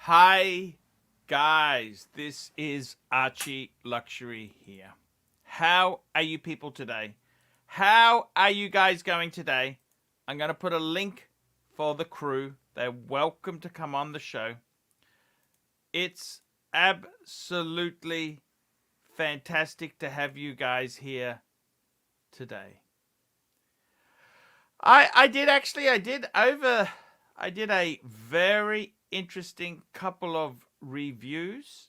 Hi, guys. This is ArchieLuxury here. How are you people today? How are you guys going today? I'm going to put a link for the crew. They're welcome to come on the show. It's absolutely fantastic to have you guys here today. I did a very interesting couple of reviews,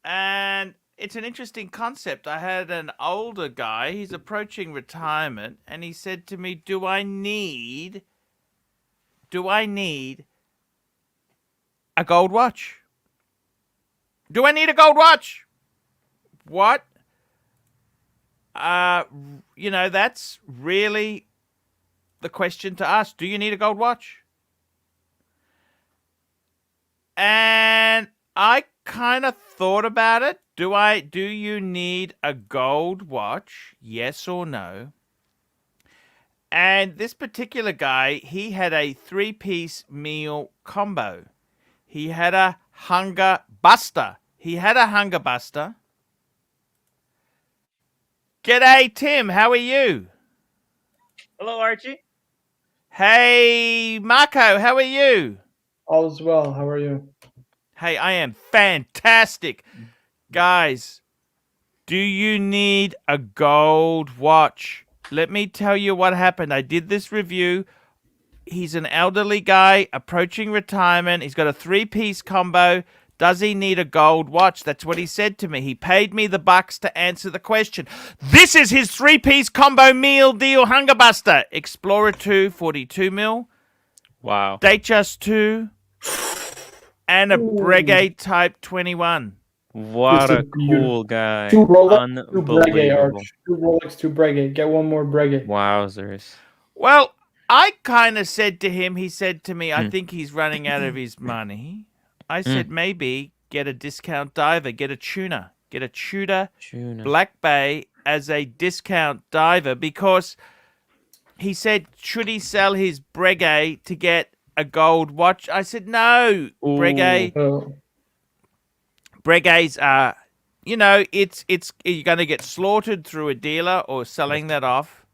and it's an interesting concept. I had an older guy, he's approaching retirement, and he said to me, do I need a gold watch? Do I need a gold watch? What? That's really the question to ask. Do you need a gold watch? And I kind of thought about it. Do you need a gold watch? Yes or no? And this particular guy, he had a 3-piece meal combo. He had a hunger buster. G'day, Tim. How are you? Hello, Archie. Hey, Marco. How are you? All is well. How are you? Hey, I am fantastic. Guys, do you need a gold watch? Let me tell you what happened. I did this review. He's an elderly guy approaching retirement. He's got a 3-piece combo. Does he need a gold watch? That's what he said to me. He paid me the bucks to answer the question. This is his 3-piece combo meal deal hunger buster. Explorer 2, 42 mil. Wow. Datejust 2. And a Breguet Type 21. What a cool guy. 2 Rolex, 2 Breguet, Unbelievable. Arch. 2 Rolex, 2 Breguet. Get one more Breguet. Wowzers. Well, I kind of said to him, he said to me, I think he's running out of his money. I said, maybe get a discount diver, get a tuner. Get a Tudor Black Bay as a discount diver, because he said, should he sell his Breguet to get a gold watch? I said, no, Breguet. Breguets are, it's you're going to get slaughtered through a dealer or selling that off.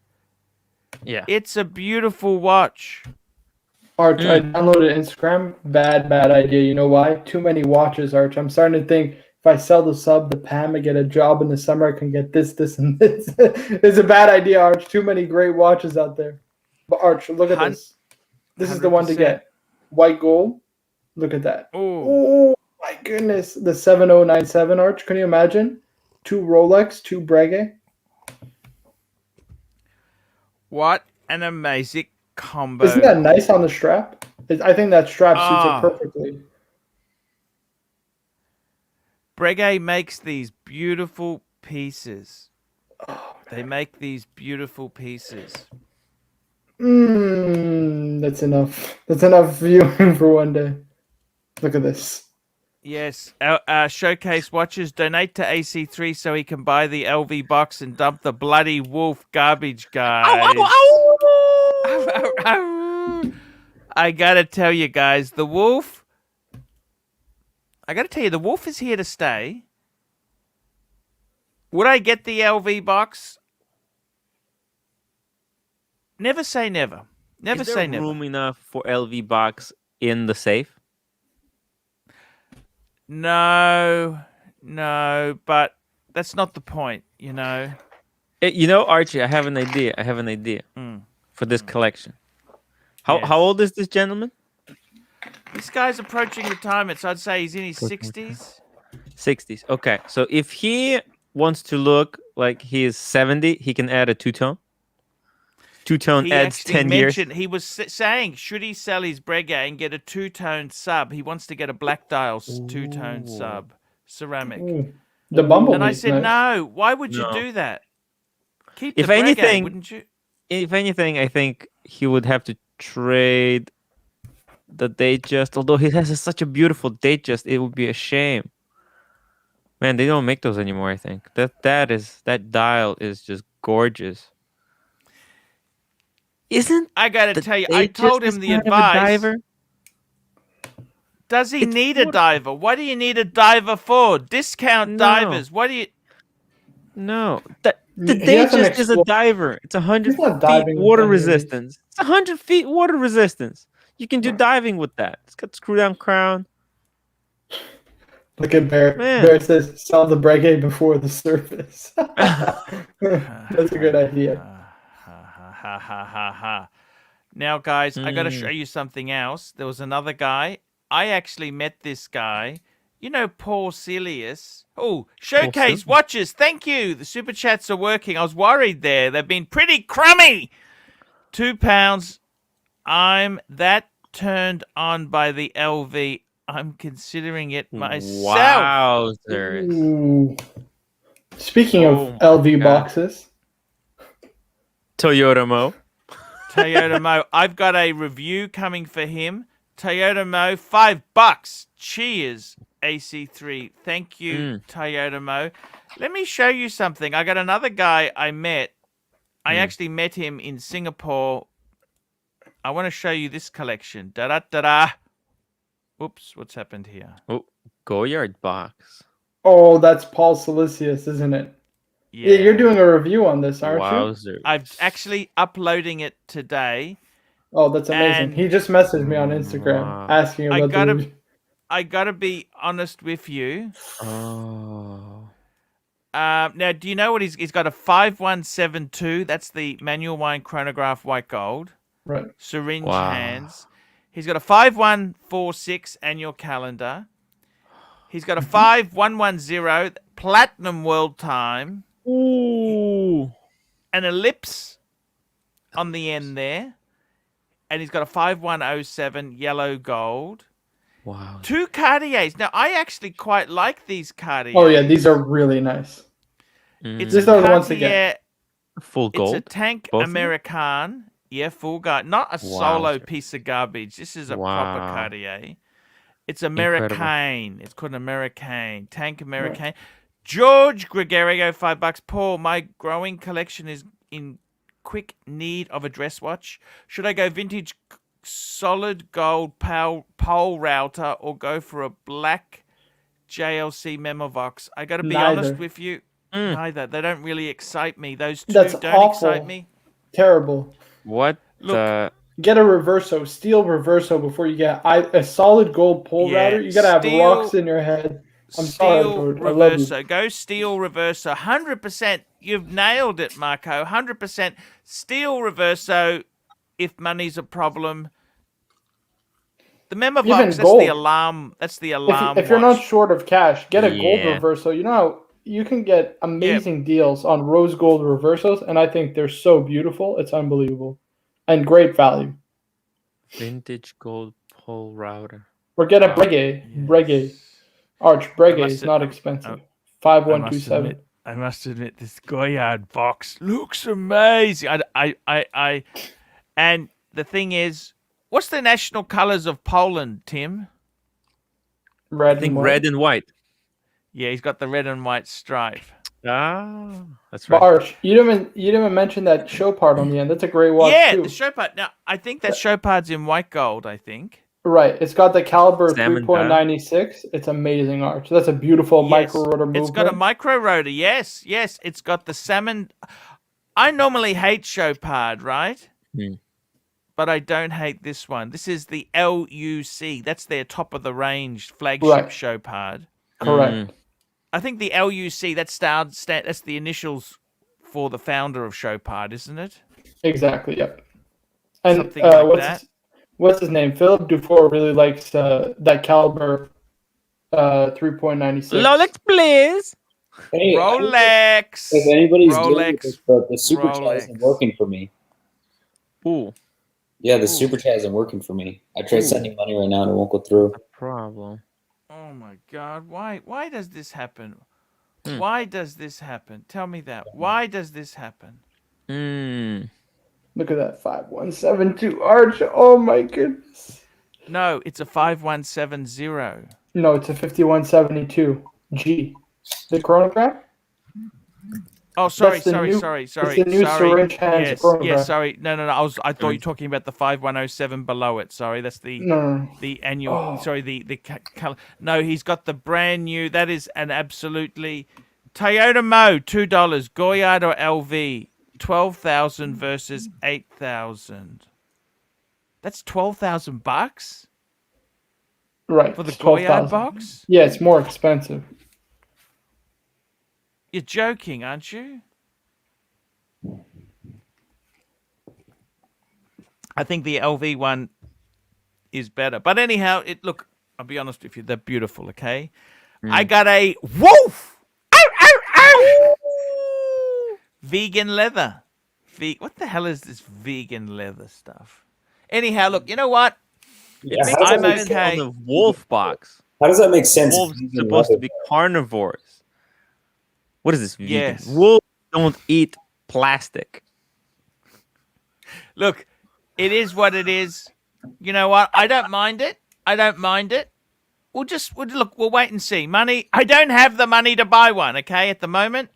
Yeah. It's a beautiful watch. Arch, I downloaded Instagram. Bad idea. You know why? Too many watches, Arch. I'm starting to think if I sell the sub, the Pam, and get a job in the summer, I can get this, and this. It's a bad idea, Arch. Too many great watches out there. But Arch, look at this. This is the one to get. White gold. Look at that. Oh my goodness. The 7097, Arch. Can you imagine? 2 Rolex, 2 Breguet. What an amazing combo. Isn't that nice on the strap? I think that strap suits it perfectly. Breguet makes these beautiful pieces. They make these beautiful pieces. That's enough. That's enough viewing for one day. Look at this. Yes, our showcase watches. Donate to AC3 so he can buy the LV box and dump the bloody wolf garbage, guys. I gotta tell you guys, the wolf is here to stay. Would I get the LV box? Never say never. Never say never. Is there room enough for LV box in the safe? No, but that's not the point, Archie, I have an idea. For this collection. How old is this gentleman? This guy's approaching retirement, so I'd say he's in his 60s. 60s. Okay, so if he wants to look like he is 70, he can add a two-tone. Two-tone adds 10 years. He was saying, should he sell his Breguet and get a 2-tone sub? He wants to get a black dial 2-tone sub, ceramic. The Bumblebee. And I said, no. Why would you do that? Keep the If Breguet, anything, wouldn't you? If anything, I think he would have to trade the Datejust. Although he has such a beautiful Datejust, it would be a shame. Man, they don't make those anymore. I think that dial is just gorgeous. I gotta tell you, I told him the advice. Does he It's need a diver? What do you need a diver for? Discount No. divers. What do you? No, the He Datejust hasn't is a explored. diver. It's 100 He's not feet diving with water any of these. resistance. It's 100 feet water resistance. You can do diving with that. It's got screw down crown. Look at Bear. Man. Bear says, sell the Breguet before the surface. That's a good idea. Ha ha ha ha. Now, guys, I got to show you something else. There was another guy. I actually met this guy. You know Paul Celius. Oh, showcase watches. Thank you. The super chats are working. I was worried there. They've been pretty crummy. £2. I'm that turned on by the LV. I'm considering it myself. Wowzers. Ooh. Speaking Oh of LV God. boxes, Toyota Mo. Toyota Mo. I've got a review coming for him. Toyota Mo, $5. Cheers, AC3. Thank you, Toyota Mo. Let me show you something. I got another guy I met. I actually met him in Singapore. I want to show you this collection. Da-da-da-da. Oops, what's happened here? Oh, Goyard box. oh, that's Paul Silicius, isn't it? Yeah, you're doing a review on this, aren't you? Wowzers. I'm actually uploading it today. Oh, that's amazing. And- He just messaged me on Instagram asking about the review. I gotta be honest with you. Oh. Now, do you know what he's got? A 5172. That's the manual wine chronograph white gold. Right. Syringe Wow. hands. He's got a 5146 annual calendar. He's got a 5110 platinum world time. Ooh. An ellipse on the end there. And he's got a 5107 yellow gold. Wow. 2 Cartiers. Now, I actually quite like these Cartiers. Oh, yeah, these are really nice. It's These a are the ones to Cartier. get. Full gold. It's a Tank Both of them? American. Yeah, full guard. Not a solo Wowzer. piece of garbage. This is a Wow. proper Cartier. It's Incredible. American. It's called American. Tank American. Right. George Gregorio, $5. Paul, my growing collection is in quick need of a dress watch. Should I go vintage solid gold pole router or go for a black JLC Memovox? I got to be honest with you. Neither. They don't really excite me. Those two That's don't awful. excite me. Terrible. What? Look, get a reverso, steel reverso before you get a solid gold pole router. You gotta have rocks in your head. I'm sorry, George. I love you. Go steel reverso. 100%. You've nailed it, Marco. 100% steel reverso. If money's a problem. The Memovox, that's the alarm. That's the alarm. If you're not short of cash, get a gold reverso. You know how you can get amazing deals on rose gold reversos, and I think they're so beautiful. It's unbelievable. And great value. Vintage gold pole router. Or get a Breguet. Yes. Breguet. Arch Breguet is not expensive. 5127. I must admit, this Goyard box looks amazing. And the thing is, what's the national colors of Poland, Tim? Red and white. Yeah, he's got the red and white stripe. Ah, that's right. But Arch, you didn't even mention that show part on the end. That's a great watch too. The show part. Now, I think that show part's in white gold, I think. Right. It's got the caliber 3.96. It's amazing, Arch. That's a beautiful micro rotor movement. It's got a micro rotor. Yes. It's got the salmon. I normally hate show part, right? But I don't hate this one. This is the LUC. That's their top of the range flagship show part. Correct. I think the LUC, that's the initials for the founder of Chopard, isn't it? Exactly, yep. And something like that. What's his name? Philip Dufour really likes that caliber 3.96. Rolex, please. Hey, Rolex. If anybody's doing this, but the super chat isn't working for me. Ooh. Yeah, the super chat isn't working for me. I tried sending money right now and it won't go through. A problem. Oh my God! Why does this happen? Why does this happen? Tell me that. Why does this happen? Look at that 5172 Arch. Oh my goodness. No, it's a 5170. No, it's a 5172 G. The chronograph? Oh, sorry. It's the new Sorry. syringe hands Yes, chronograph. sorry. No. I thought you were talking about the 5107 below it. Sorry, that's the No. the annual. Oh. Sorry, the color. No, he's got the brand new. That is an absolutely Toyota Mo, $2. Goyard or LV, 12,000 versus 8,000. That's $12,000 Right. for the it's Goyard 12,000. box. Yeah, it's more expensive. You're joking, aren't you? I think the LV one is better. But anyhow, look, I'll be honest with you, they're beautiful, okay? I got a wolf! Ow, ow, ow! Vegan leather. What the hell is this vegan leather stuff? Anyhow, look, you know what? Yeah, Makes I'm sense okay. on the wolf box. How does that make sense? Wolves Vegan supposed to leather. be carnivores. What is this vegan? Yes. Wolves don't eat plastic. Look, it is what it is. You know what? I don't mind it. We'll wait and see. Money. I don't have the money to buy one, okay? At the moment,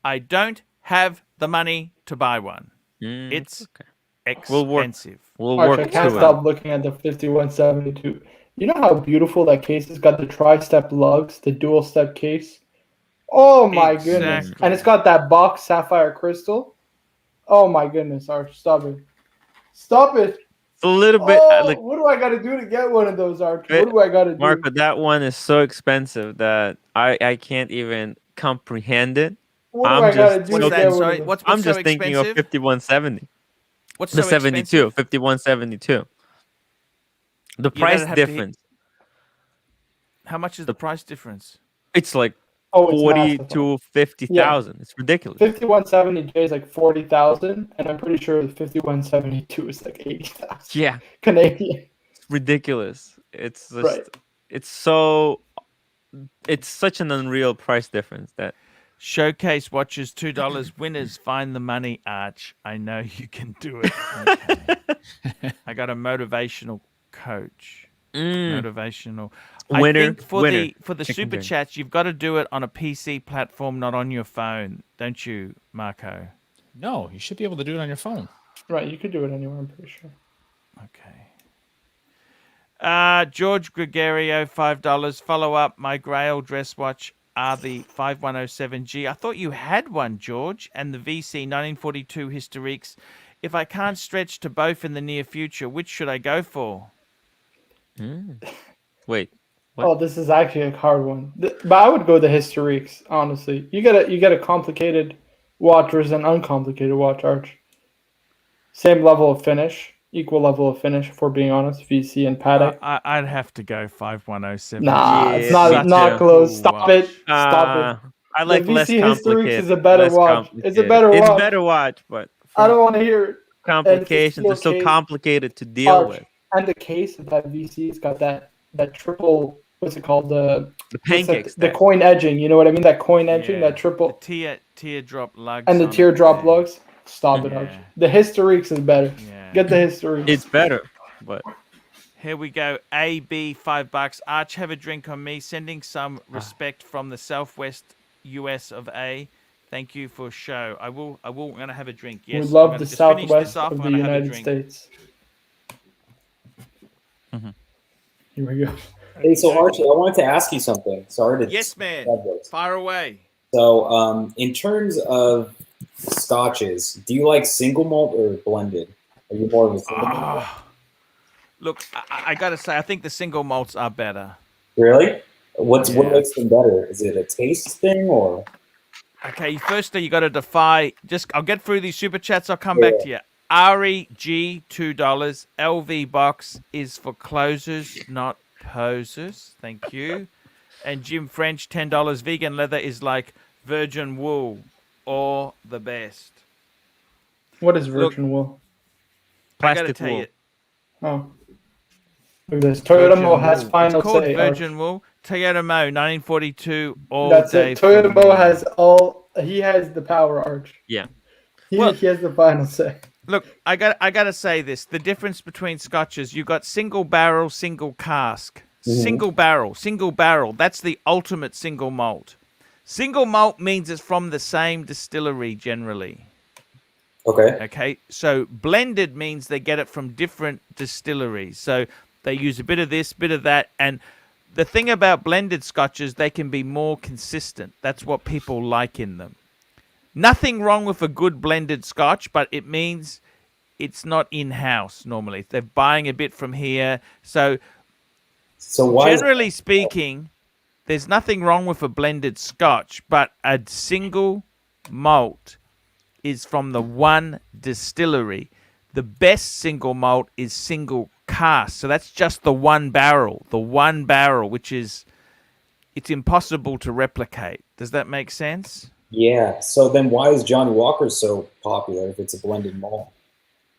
I don't have the money to buy one. It's okay. We'll work. expensive. We'll Arch, work I can't to stop looking at the 5172. You know how beautiful that case is? Got the tri-step lugs, the dual-step case. Oh my goodness. Exactly. And it's got that box sapphire crystal. Oh my goodness, Arch. Stop it. Stop it. It's a little bit like What do I got to do to get one of those, Arch? What do I got to do? Marco. That one is so expensive that I can't even comprehend it. What do I'm I got to just do to What's get that? one Sorry, of those? what's I'm so just thinking of expensive? 5170. What's The so 72, expensive? 5172. The price don't have to hit- difference. How much is the price difference? It's like Oh, it's 40 massive. to 50,000. It's ridiculous. 5170J is like 40,000, and I'm pretty sure the 5172 is like 80,000 Yeah, Canadian. it's ridiculous. It's just, Right. it's such an unreal price difference that Showcase watches, $2. Winners, find the money, Arch. I know you can do it. Okay. I got a motivational coach. Motivational. Winner, I think for winner. the Chicken super dinner. chats, you've got to do it on a PC platform, not on your phone, don't you, Marco? No, you should be able to do it on your phone. Right, you could do it anywhere, I'm pretty sure. Okay. George Gregorio, $5. Follow up. My Grail dress watch are the 5107G. I thought you had one, George, and the VC 1942 Historiques. If I can't stretch to both in the near future, which should I go for? Wait. What? Oh, this is actually a hard one. But I would go the Historiques, honestly. You get a complicated watch versus an uncomplicated watch, Arch. Same level of finish, equal level of finish, if we're being honest, VC and Patek. I'd have to go 5107. Nah, Yeah, it's me not too. close. Stop it. Stop it. I like The less VC Historiques complicated. is a better less watch. It's a complicated. better It's watch. better watch, but I don't want to hear it. complications are so steel case. complicated to deal Arch. with. And the case of that VC's got that triple, what's it called? The pancakes. The coin edging, you know what I mean? That coin edging, Yeah. that triple. The teardrop lugs. And the on it teardrop there. lugs. Stop it, Yeah. Arch. The Historiques is better. Yeah. Get the Historiques. It's better, but Here we go. AB, $5. Arch, have a drink on me. Sending some respect from the Southwest US of A. Thank you for show. I will. I'm gonna have a drink. Yes. we I'm love gonna the just finish this Southwest off, of I'm the gonna have a United drink. States. Here we go. Hey, so Archie, I wanted to ask you something. Sorry to Yes, man. subject. Fire away. So, in terms of scotches, do you like single malt or blended? Are you more of a single malt? Look, I gotta say, I think the single malts are better. Really? What Yeah. makes them better? Is it a taste thing or? Okay, firstly, you got to defy. I'll get through these super chats. I'll come back to you. Ari G, $2. LV box is for closers, not posers. Thank you. And Jim French, $10. Vegan leather is like virgin wool or the best. What is virgin wool? I gotta plastic tell wool. you, Oh. Look at this. Toyota Mo has wool. final It's called say. virgin wool. Toyota Mo, 1942, all That's day. it. Toyota for Mo me. has all. He has the power, Arch. Yeah. He Well- has the final say. Look, I gotta say this. The difference between scotches, you got single barrel, single cask. Single barrel. That's the ultimate single malt. Single malt means it's from the same distillery generally. Okay. Okay, so blended means they get it from different distilleries. So they use a bit of this, bit of that, and the thing about blended scotches, they can be more consistent. That's what people like in them. Nothing wrong with a good blended scotch, but it means it's not in-house normally. They're buying a bit from here. So why? generally speaking, there's nothing wrong with a blended scotch, but a single malt is from the one distillery. The best single malt is single cask. So that's just the one barrel, which is, it's impossible to replicate. Does that make sense? Yeah. So then why is Johnny Walker so popular if it's a blended malt?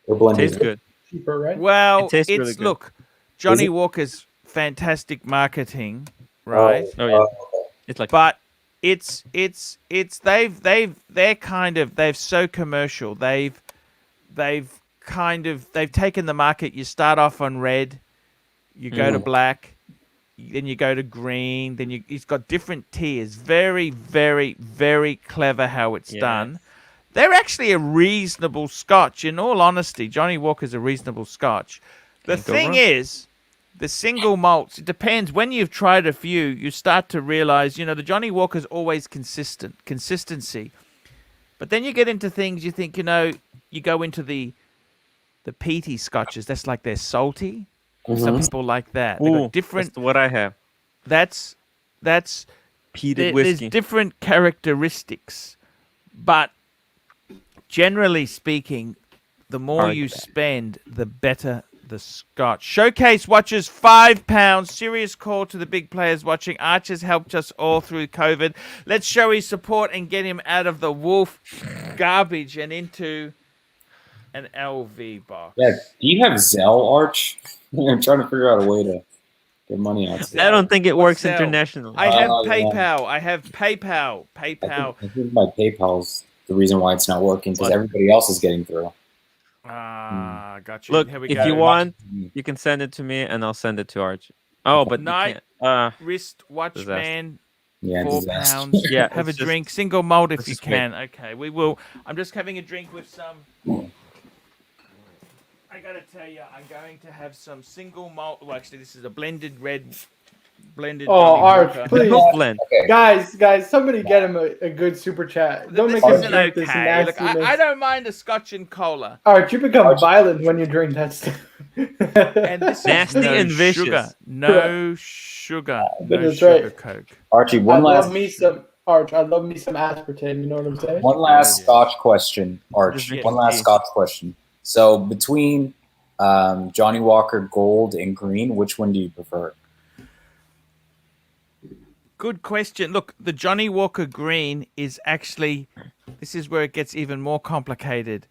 Or blended? Tastes good. Cheaper, right? Well, It tastes it's, really good. look, Johnny it? Walker's fantastic marketing, right? Oh, yeah. It's like But they've so commercial. They've taken the market. You start off on red, you go to black, then you go to green, then it's got different tiers. Very, very, very clever how it's done. They're actually a reasonable scotch. In all honesty, Johnny Walker's a reasonable scotch. The Can't go thing wrong. is, the single malts, it depends. When you've tried a few, you start to realize, the Johnny Walker's always consistency. But then you get into things, you think, you go into the peaty scotches. That's like they're salty. Some people like that. They've Ooh, got different. that's what I have. That's Peated there's whiskey. different characteristics, but generally speaking, the more you spend, the better the scotch. Showcase watches £5. Serious call to the big players watching. Arch has helped us all through COVID. Let's show his support and get him out of the wolf garbage and into an LV box. Yeah. Do you have Zelle, Arch? I'm trying to figure out a way to get money out. I don't think it works Zelle? internationally. I have Oh, yeah. PayPal. I have PayPal. PayPal. I think my PayPal's the reason why it's not working because everybody else is getting through. Got you. Look, Here we if go. you want, you can send it to me and I'll send it to Archie. Oh, but you Night. can't. Wrist watch, Disaster. man. Yeah, £4. disaster. Yeah, Have a it's just- drink. Single malt if it's you just great. can. Okay, we will. I'm just having a drink with some. I gotta tell you, I'm going to have some single malt. Well, actually, this is a blended red. Blended. Oh, Johnny Arch, Walker. please. Milk blend. Guys, somebody get him a good super chat. Don't This make him isn't drink this okay. Look, nastiness. I don't mind a scotch and cola. Arch, you become violent when you drink that stuff. And this is Nasty no and vicious. sugar. No sugar. No That's sugar right. Coke. Archie, I one love last me some Arch. I love me some aspartame. You know what I'm saying? One last Scotch question, Arch. Just One last tea. Scotch question. So between Johnny Walker Gold and Green, which one do you prefer? Good question. Look, the Johnny Walker Green is actually, this is where it gets even more complicated.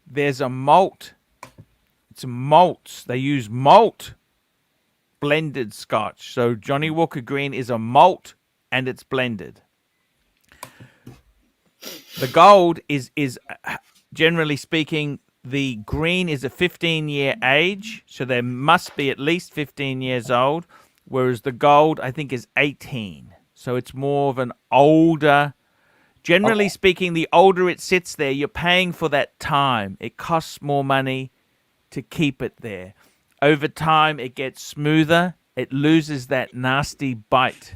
There's a malt. It's malts. They use malt blended scotch. So Johnny Walker Green is a malt and it's blended. The gold is generally speaking, the green is a 15-year age. So there must be at least 15 years old. Whereas the gold, I think, is 18. So it's more of an older. Generally speaking, the older it sits there, you're paying for that time. It costs more money to keep it there. Over time, it gets smoother. It loses that nasty bite.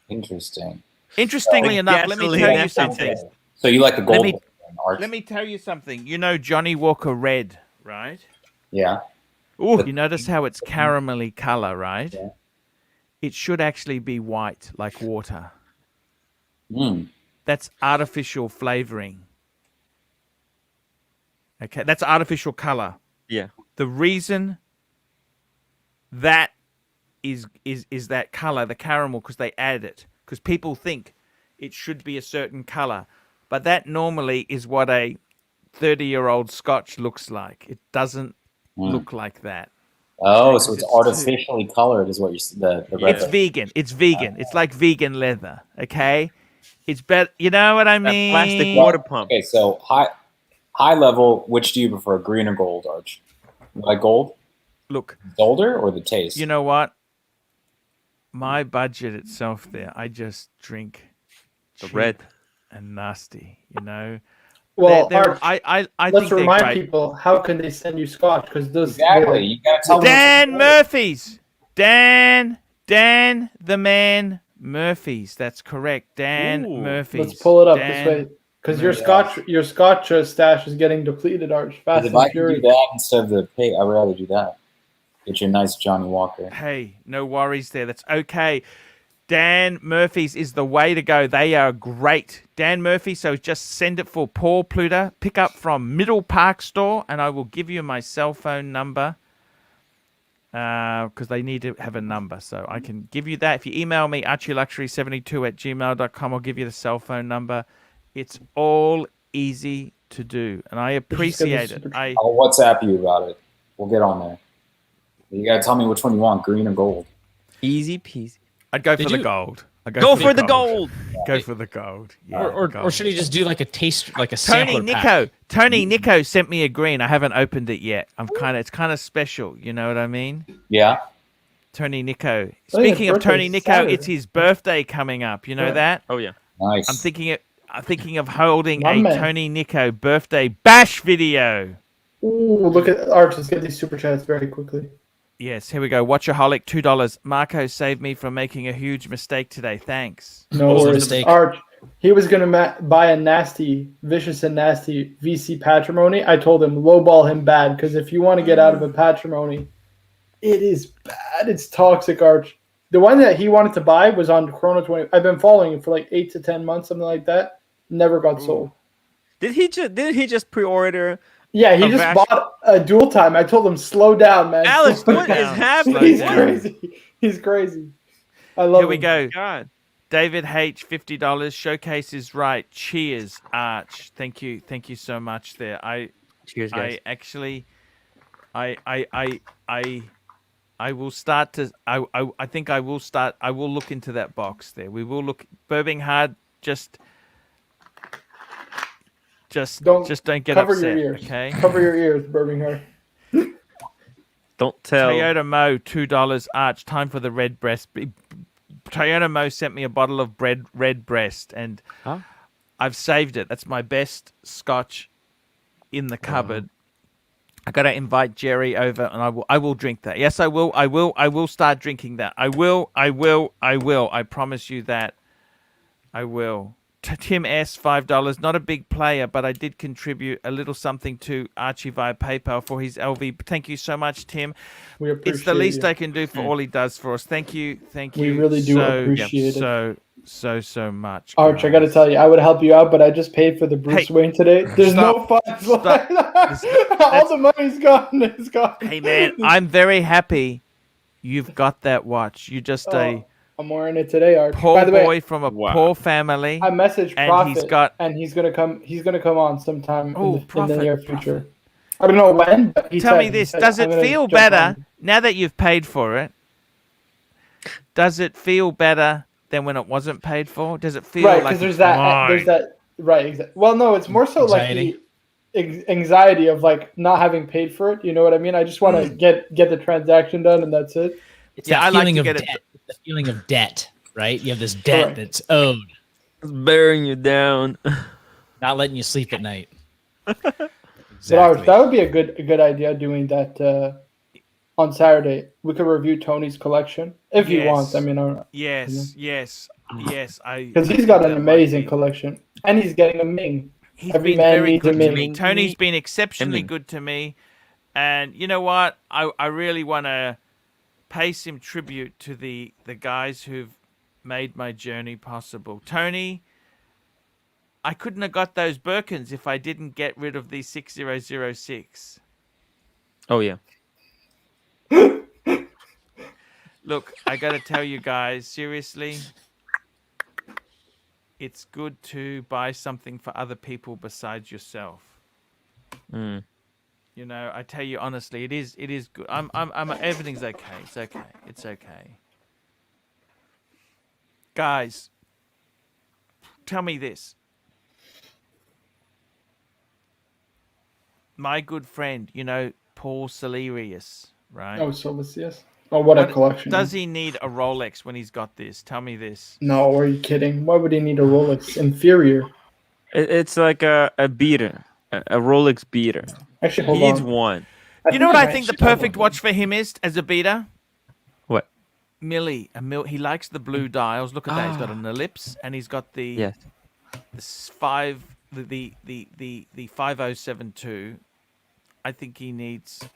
Interesting. Interestingly enough, let me tell you gasoline something. taste. So you like the gold, me- one, Arch? Let me tell you something. You know Johnny Walker Red, right? Yeah. Ooh, you notice how it's caramelly color, right? Yeah. It should actually be white, like water. Mm. That's artificial flavoring. Okay, that's artificial color. Yeah. The reason that is that color, the caramel, because they add it. Because people think it should be a certain color. But that normally is what a 30-year-old Scotch looks like. It doesn't look like that. Oh, so It's it's too- artificially colored, is what you're the red. It's vegan. It's vegan. It's like vegan leather. Okay, it's better. You know what I That mean? plastic water pump. Okay, so high level, which do you prefer, green or gold, Arch? You like gold? Look, The older or the taste? you know what? My budget itself there, I just drink The cheap red. and nasty. You know. Well, They're- Arch, I let's think they're remind great. people, how can they send you Scotch? Because those Exactly. You gotta tell them. Dan Murphy's. Dan the man Murphy's. That's correct. Dan Ooh, Murphy's. let's pull it up this Dan way. Because your Murphy's. Scotch stash is getting depleted, Arch. Fast If and I can furious. do that instead of the pig, I'd rather do that. Get you a nice Johnny Walker. Hey, no worries there. That's okay. Dan Murphy's is the way to go. They are great. Dan Murphy, so just send it for Paul Pluter. Pick up from Middle Park Store, and I will give you my cell phone number because they need to have a number. So I can give you that. If you email me, ArchieLuxury72@gmail.com, I'll give you the cell phone number. It's all easy to do, and I appreciate it. I'll WhatsApp you about it. We'll get on there. You gotta tell me which one you want, green or gold. Easy peasy. I'd go Did for the you- gold. I'd Go for the gold. Go for the gold. Yeah, Or gold. should he just do like a taste, like a Tony sampler pack? Nico sent me a green. I haven't opened it yet. It's kind of special. You know what I mean? Yeah. Tony Nico. his Speaking of Tony birthday's Nico, Saturday. it's his birthday coming up. You know Yeah. that? Oh yeah. Nice. I'm thinking of holding My a man. Tony Nico birthday bash video. Ooh, look at Arch. Let's get these super chats very quickly. Yes, here we go. Watchaholic, $2. Marco saved me from making a huge mistake today. Thanks. No What was the worries. mistake? Arch, he was going to buy a nasty, vicious and nasty VC patrimony. I told him, lowball him bad, because if you want to get out of a patrimony, it is bad. It's toxic, Arch. The one that he wanted to buy was on Chrono 20. I've been following it for like 8 to 10 months, something like that. Never got sold. Did he just pre-order? Yeah, he A just Vash- bought a dual time. I told him, slow down, man. Alex, Slow what down." is happening? He's down. crazy. He's crazy. I love Here we him. go. God. David H, $50. Showcase is right. Cheers, Arch. Thank you so much. There, Cheers, guys. I actually, I will start to. I think I will start. I will look into that box there. We will look. Burping hard. Just don't get cover upset. your ears. Okay. Cover your ears, Birmingham. Don't tell. Toyota Mo, $2. Arch. Time for the red breast. Toyota Mo sent me a bottle of red breast, and Huh? I've saved it. That's my best Scotch in the cupboard. I gotta invite Jerry over, and I will drink that. Yes, I will. I will start drinking that. I will. I promise you that. I will. Tim S, $5. Not a big player, but I did contribute a little something to Archie via PayPal for his LV. Thank you so much, Tim. We appreciate It's the least you. I can do for all he does for us. Thank you. We really do appreciate it. So much. Arch, I got to guys. tell you, I would help you out, but I just paid for the Bruce Hey, Wayne today. There's no funds left. All the money's gone. It's gone. Hey man, I'm very happy you've got that watch. You just a I'm wearing it today, Arch. poor By the boy way, from a Wow. poor family. I messaged and Prophet, he's got- and he's gonna come. He's gonna come on sometime Oh, in the Prophet, near future. I don't know when, but he Tell said- me he this: said, does "I'm it gonna feel jump better on." now that you've paid for it? Does it feel better than when it wasn't paid for? Does it feel Right, like because there's it's that. There's mine? that. Right. Exactly. Well, no, it's more so Anxiety. like the anxiety of like not having paid for it. You know what I mean? I just want to get the transaction done, and that's it. It's Yeah, that I like feeling to of get it- debt. The feeling of debt, right? You have this debt Correct. that's owed, It's bearing you down. not letting you sleep at night. But Arch, Exactly. that would be a good idea doing that on Saturday. We could review Tony's collection if he Yes. wants. I mean, Yes. because he's got an amazing collection, and he's getting a Ming. He's Every been man very needs a good to me. Ming. Tony's been exceptionally Ming. good to me, and you know what? I really want to pay some tribute to the guys who've made my journey possible. Tony, I couldn't have got those Birkins if I didn't get rid of the 6006. Oh yeah. Look, I got to tell you guys, seriously, it's good to buy something for other people besides yourself. Mm. You know, I tell you honestly, it is good. I'm everything's okay. It's okay. Guys, tell me this. My good friend, you know, Paul Celerius, right? Oh, so yes. Oh, what a What- collection! Does he need a Rolex when he's got this? Tell me this. No, are you kidding? Why would he need a Rolex? Inferior. It's like a beater, a Rolex beater. Actually, He hold needs on. one. You know what he I might think the just have perfect one. watch for him is as a beater? What? Millie. He likes the blue dials. Look at that. He's got an ellipse and he's got the Yes. the 5072. I think he needs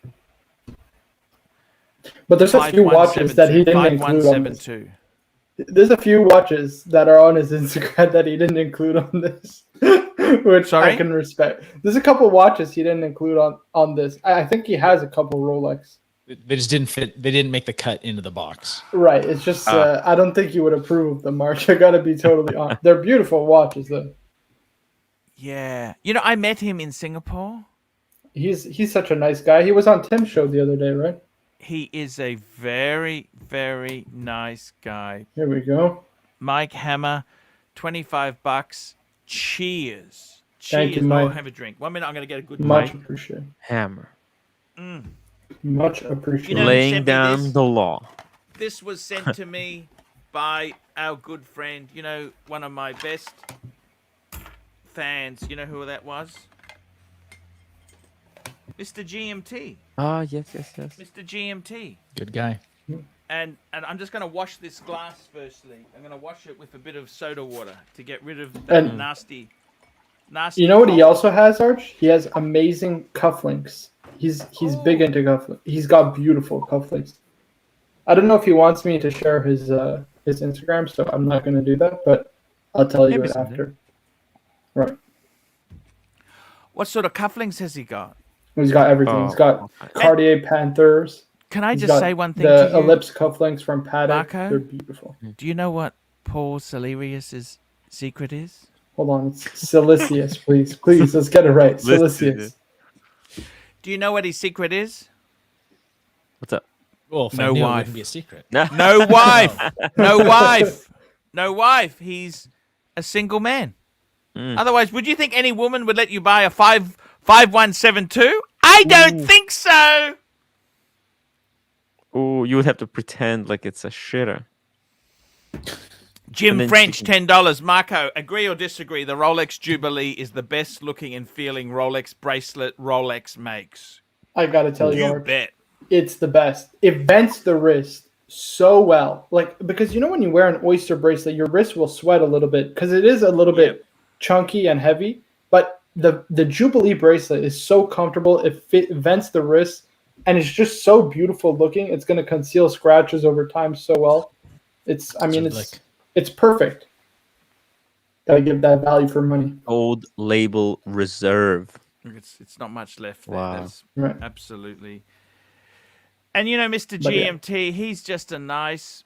But there's a few watches that he didn't include on this. 5172. There's a few watches that are on his Instagram that he didn't include on this, which Sorry? I can respect. There's a couple watches he didn't include on this. I think he has a couple Rolex. They just didn't fit. They didn't make the cut into the box. Right. It's just I don't think you would approve of them, March. I gotta be totally honest. They're beautiful watches though. Yeah. You know, I met him in Singapore. He's such a nice guy. He was on Tim's show the other day, right? He is a very, very nice guy. Here we go. Mike Hammer, $25. Cheers. Thank you, Cheers. Mike. Oh, have a drink. 1 minute, I'm going to get a good Much drink. appreciated. Hammer. Much appreciated. You know, Laying sent me down this. the law. This was sent to me by our good friend, you know, one of my best fans. You know who that was? Mr. GMT. Ah, yes. Mr. GMT. Good guy. And I'm just going to wash this glass firstly. I'm going to wash it with a bit of soda water to get rid of that And- nasty. You know what he also has, Arch? He has amazing cufflinks. He's big into cufflinks. He's got beautiful cufflinks. I don't know if he wants me to share his Instagram, so I'm not going to do that, but I'll tell you Maybe it someday. after. Right. What sort of cufflinks has he got? He's got everything. He's got Cartier Panthers. Can I He's just got say one thing the to you? ellipse cufflinks from Patek. Marco? They're beautiful. Do you know what Paul Salerius's secret is? Hold on. It's Silicius, please. Please, let's get it right. Silicius. Do you know what his secret is? What's up? Well, if No I knew, it wife. wouldn't be a secret. No wife. No wife. No wife. He's a single man. Otherwise, would you think any woman would let you buy a 5172? I don't think so. Oh, you would have to pretend like it's a shitter. Jim And then French, she can- $10. Marco, agree or disagree? The Rolex Jubilee is the best looking and feeling Rolex bracelet Rolex makes. I got to tell you, You Arch, bet. it's the best. It vents the wrist so well. Like, because you know when you wear an oyster bracelet, your wrist will sweat a little bit because it is a little bit chunky and heavy. But the Jubilee bracelet is so comfortable. It vents the wrist, and it's just so beautiful looking. It's going to conceal scratches over time so well. It's perfect. Gotta give that value for money. Gold label reserve. It's not much left there. Wow. That's Right. absolutely. And you know, Mr. But yeah. GMT, he's just a nice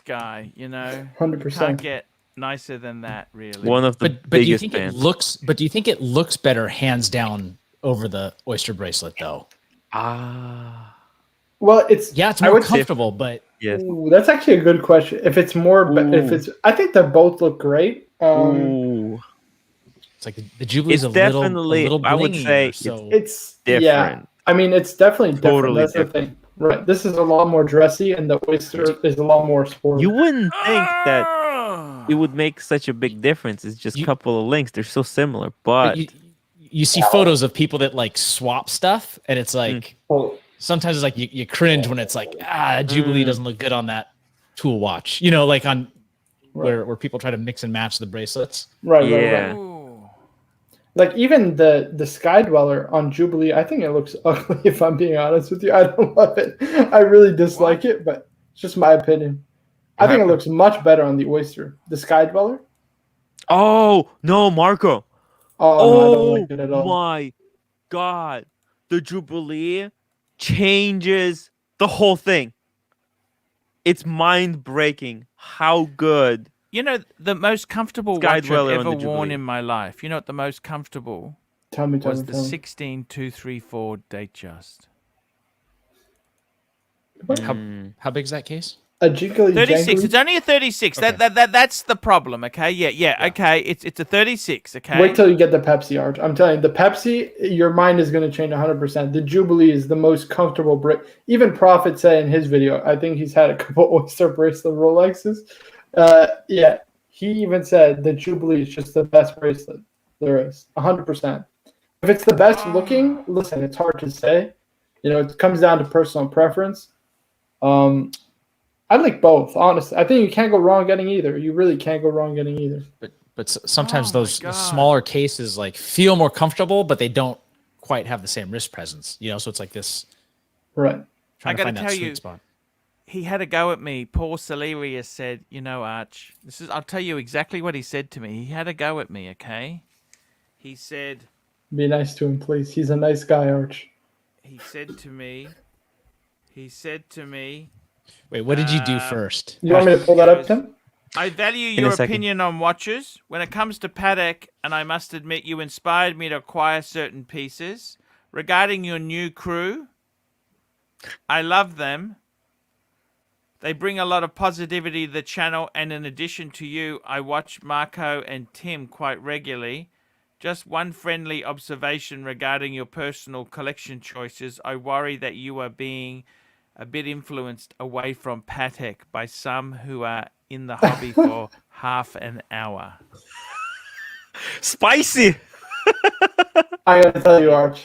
guy, you know. 100%. Can't get nicer than that, really. One of the But do you biggest think fans. it looks better hands down over the oyster bracelet though? Well, it's Yeah, it's I more would say- comfortable, but Yes. Ooh, that's actually a good question. If it's more, if it's, I think they both look great. Ooh, it's like the Jubilee's It's a little definitely- I would blingier, say so It's Yeah, different. I mean, it's definitely different. Totally That's the thing. Right. This is a lot more dressy, and the oyster is a lot more sporty. You wouldn't think that Ah! it would make such a big difference. It's just a You- couple of links. They're so similar, but but you see photos of people that like swap stuff, and it's like Oh, sometimes it's like you cringe when it's like Jubilee doesn't look good on that tool watch. You know, like on where people try to mix and match the bracelets. right. Yeah. Ooh. Like even the Sky Dweller on Jubilee, I think it looks ugly. If I'm being honest with you, I don't love it. I really dislike it, but it's just my opinion. I think it looks much better on the oyster. The Sky Dweller. oh no, Marco! Oh, no, I don't like it at all. My God, the Jubilee changes the whole thing. It's mind breaking how good. You know, the most comfortable Sky watch I've Dweller on ever the worn Jubilee. in my life. You know what the most comfortable Tell me. was? The 16234 Datejust. How big is that case? A jiggly 36. jangly? It's only a 36. Okay. That's the problem. Okay. Yeah. Okay. It's a 36. Okay. Wait till you get the Pepsi, Arch. I'm telling you, the Pepsi, your mind is going to change 100%. The Jubilee is the most comfortable Even Prophet said in his video, I think he's had a couple Oyster bracelet Rolexes. Yeah, he even said the Jubilee is just the best bracelet there is, 100%. If it's the best looking, listen, it's hard to say. You know, it comes down to personal preference. I like both, honestly. I think you can't go wrong getting either. You really can't go wrong getting either. But sometimes Oh my those God. smaller cases like feel more comfortable, but they don't quite have the same wrist presence. You know, so it's like this. Right. Trying to gotta find that tell sweet you, spot. He had a go at me. Paul Celerius said, "You know, Arch, I'll tell you exactly what he said to me. He had a go at me, okay? He said Be nice to him, please. He's a nice guy, Arch. he said to me, Wait, what did you do first? You want me to pull that up, Tim? I value In a your second. opinion on watches. When it comes to Patek, and I must admit you inspired me to acquire certain pieces. Regarding your new crew, I love them. They bring a lot of positivity to the channel, and in addition to you, I watch Marco and Tim quite regularly. Just one friendly observation regarding your personal collection choices. I worry that you are being a bit influenced away from Patek by some who are in the hobby for half an hour. Spicy. I gotta tell you, Arch.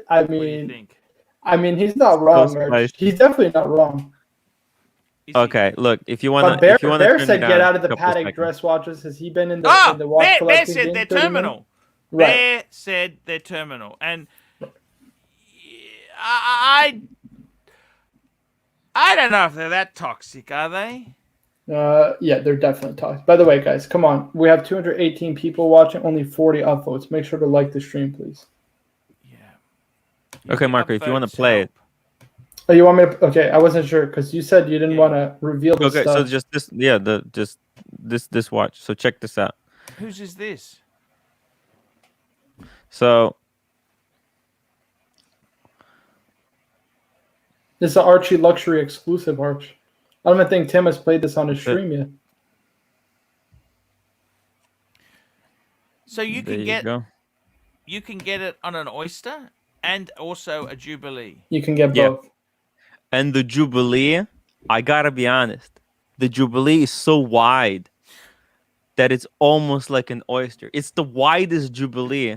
What do you think? He's not wrong, So Arch. spicy. He's definitely not wrong. Is he- Okay, look, if you wanna, But Bear, if you wanna Bear turn said it down get out of the a couple Patek seconds. dress watches. Has he been in the Oh, in the watch Bear collecting said game they're 30 minutes? terminal. Right. Bear said they're terminal, and I don't know if they're that toxic, are they? Yeah, they're definitely toxic. By the way, guys, come on. We have 218 people watching, only 40 upvotes. Make sure to like the stream, please. Yeah. Okay, Marco, if you wanna Upvotes play help. it. Oh, you want me to? Okay, I wasn't sure because you said you didn't Yeah. want to reveal the Okay, stuff. so just this, yeah, this watch. So check this out. Whose is this? So This is an ArchieLuxury exclusive, Arch. I don't even think Tim has played this on his stream yet. So you there can you get go. it on an Oyster and also a Jubilee. You can get Yeah. both. And the Jubilee, I gotta be honest, the Jubilee is so wide that it's almost like an oyster. It's the widest Jubilee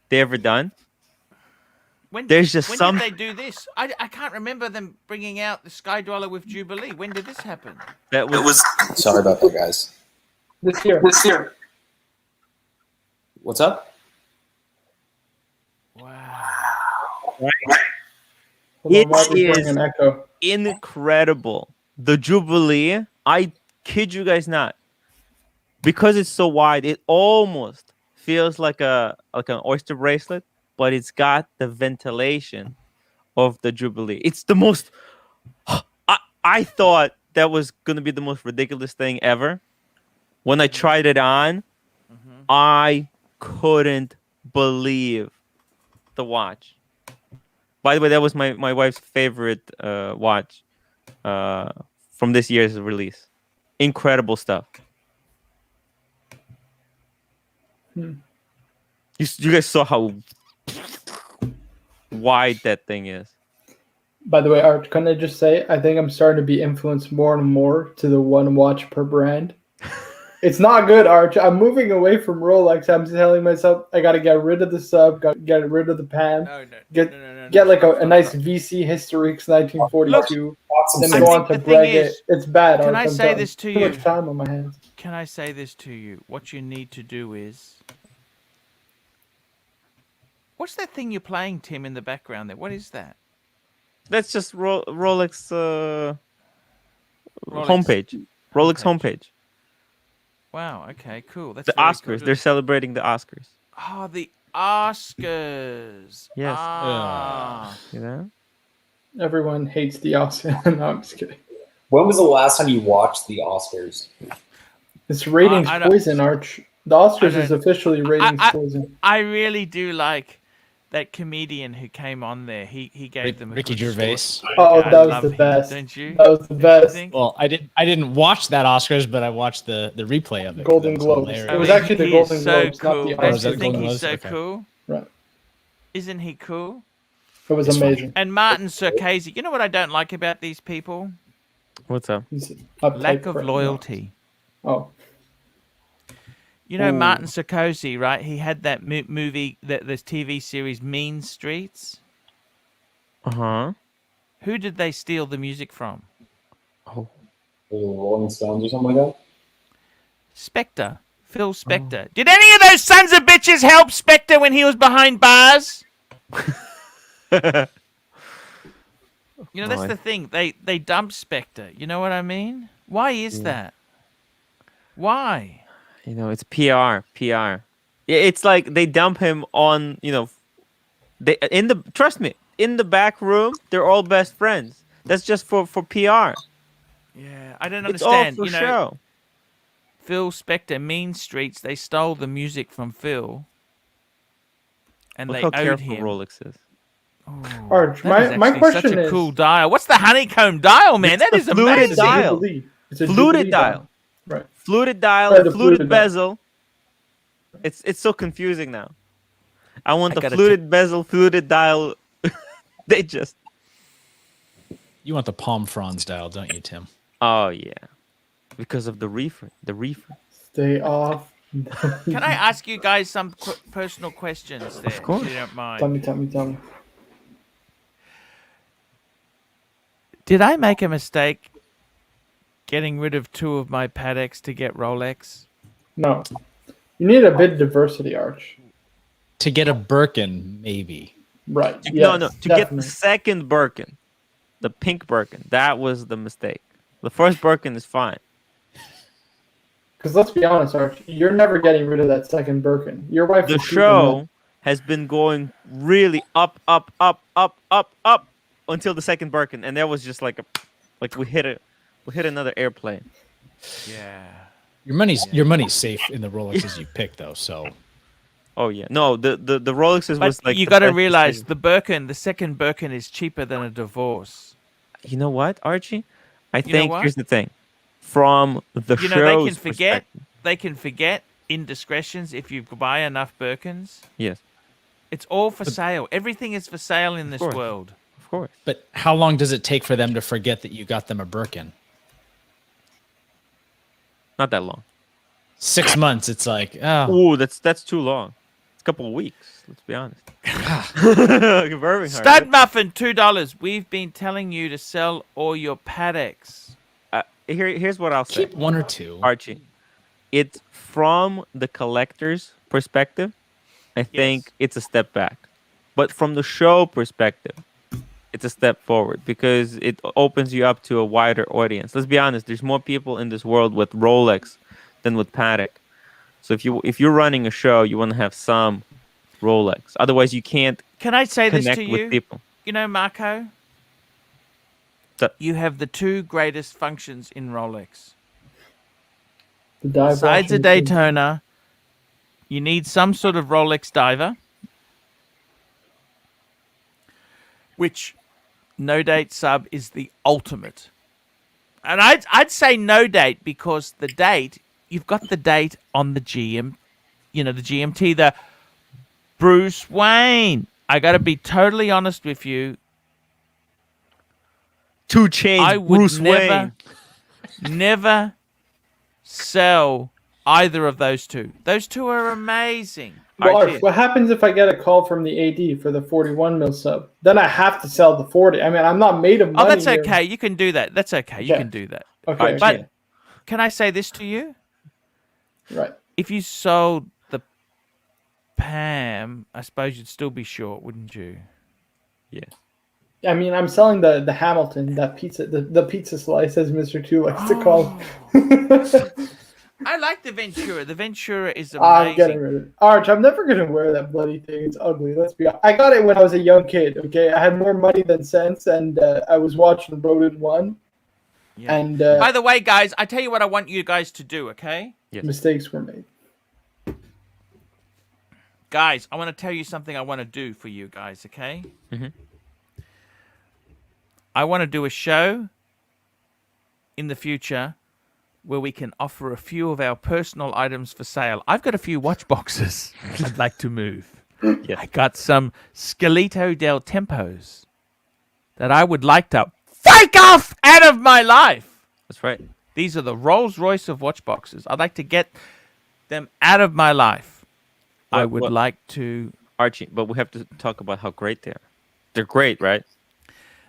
they ever done. There's just when some- did they do this? I can't remember them bringing out the Sky Dweller with Jubilee. When did this happen? That was Sorry about that, guys. This year. What's up? Wow. Hold It on, while we're hearing is- an echo. incredible. The Jubilee, I kid you guys not, because it's so wide, it almost feels like an oyster bracelet, but it's got the ventilation of the Jubilee. It's the most. I thought that was gonna be the most ridiculous thing ever. When I tried it on, I couldn't believe the watch. By the way, that was my wife's favorite watch from this year's release. Incredible stuff. You guys saw how wide that thing is. By the way, Arch, can I just say, I think I'm starting to be influenced more and more to the one watch per brand. It's not good, Arch. I'm moving away from Rolex. I'm telling myself I got to get rid of the sub, got to get rid of the pan, No. get like a nice VC Historiques 1942, then I go think on to the thing Breguet. is- It's bad, Can Arch. I I'm say done. this to Too you? much time on my hands. Can I say this to you? What you need to do is. What's that thing you're playing, Tim, in the background there? What is that? That's just Rolex Rolex homepage. Rolex homepage. Wow. Okay. Cool. That's The very Oscars. cool. They're celebrating the Oscars. Oh, the Oscars. Yes. Ah. You know? Everyone hates the Oscar. No, I'm just kidding. When was the last time you watched the Oscars? It's ratings I don't- poison, Arch. The Oscars I is don't- officially ratings I- poison. I really do like that comedian who came on there, he gave them a Ricky good Gervais. story. Oh, I that was love the him, best. don't you? That was the Don't you best. think? Well, I didn't watch that Oscars, but I watched the replay of it. 'cause Golden it was Globes. hilarious. It was actually the he Golden is so Globes, not cool. the Don't was you that Oscars. think Golden he's Globes? so Okay. cool? Right. Isn't he cool? It was It's funny. amazing. And Martin Scorsese. You know what I don't like about these people? What's up? He's uptight Lack of for- loyalty. Oh, You know Ooh. Martin Scorsese, right? He had that movie, this TV series, Mean Streets. Uh-huh. Who did they steal the music from? Oh. The Rolling Stones or something like that. Spectre. Phil Spector. Did any of those sons of bitches help Spectre when he was behind bars? You know, that's Right. the thing. They dump Spectre. You know what I mean? Why is that? Why? You know, it's PR. Yeah, it's like they dump him on, they trust me, in the back room, they're all best friends. That's just for PR. Yeah, I don't It's all understand. for You know, show. Phil Spector, Mean Streets, they stole the music from Phil. And Look they how owed careful him. Rolex is. Arch, That is my actually question such a is, cool dial. What's the honeycomb dial, man? It's That the is fluted amazing. it's a dial. Jubilee. It's a Fluted Jubilee dial. Right. Fluted dial, Right, the fluted fluted dial. bezel. It's so confusing now. I want I the gotta fluted bezel, fluted dial. They just. You want the palm fronds dial, don't you, Tim? Oh yeah, because of the reefer. The reefer. Stay off. Can I ask you guys some personal questions there, course. if you don't mind? Tell me. Did I make a mistake getting rid of 2 of my Pateks to get Rolex? No. You need a bit of diversity, Arch. To get a Birkin, maybe. Right. No. Yes, To get the definitely. second Birkin, the pink Birkin, that was the mistake. The first Birkin is fine. Because let's be honest, Arch, you're never getting rid of that second Birkin. Your wife The is keeping show has been going really up until the second Birkin, and that was just like we hit another airplane. Yeah. Your money's safe in the Rolexes you pick, though. So Oh yeah, no, the Rolexes But was like you the got to best realize decision. the Birkin, the second Birkin is cheaper than a divorce. You know what, Archie? I know think what? here's the thing. From the You know, they can show's forget. perspective- They can forget indiscretions if you buy enough Birkins. Yes, It's all for sale. Everything is for sale in this course. world. of course. but how long does it take for them to forget that you got them a Birkin? Not that long. 6 months. It's like, oh, Ooh, that's too long. It's a couple of weeks. Let's be honest. Birmingham, Stud Muffin, $2. We've been telling you to sell all your Pateks. Here's what I'll say. keep 1 or 2. Archie, it's from the collector's perspective. I think it's a step back, but from the show perspective, it's a step forward because it opens you up to a wider audience. Let's be honest. There's more people in this world with Rolex than with Patek. So if you're running a show, you want to have some Rolex. Otherwise, you can't Can I say this connect to with you? people. You know, Marco, So- you have the 2 greatest functions in Rolex. The dive Besides a watching Daytona, you need some sort of Rolex diver, which no date sub is the ultimate. And I'd say no date because the date, you've got the date on the GM, the GMT, the Bruce Wayne. I got to be totally honest with you. 2 Chainz, I would Bruce Wayne. never sell either of those 2. Those 2 are amazing. Well, Archie. Arch, what happens if I get a call from the AD for the 41 mil sub? Then I have to sell the 40. I mean, I'm not made of money. Oh, that's here. okay. You can do that. That's okay. You Okay. can do that. Okay, Archie. But can I say this to you? right. If you sold the Pam, I suppose you'd still be short, wouldn't you? Yeah. I mean, I'm selling the Hamilton, that pizza, the pizza slice, as Mr. Two likes to call it. I like the Ventura. The Ventura is I'm getting amazing. rid of it. Arch, I'm never gonna wear that bloody thing. It's ugly. Let's be honest. I got it when I was a young kid. Okay, I had more money than sense, and I was watching Road One, Yeah. and By the way, guys, I tell you what I want you guys to do, okay? mistakes were made. guys, I want to tell you something I want to do for you guys, okay? Mhm. I want to do a show in the future where we can offer a few of our personal items for sale. I've got a few watch boxes I'd like to move. Yes. I got some Scalito del Tempos that I would like to fake off out of my life. That's right. These are the Rolls Royce of watch boxes. I'd like to get them out of my life. I would like to... Archie, but we have to talk about how great they are. They're great, right?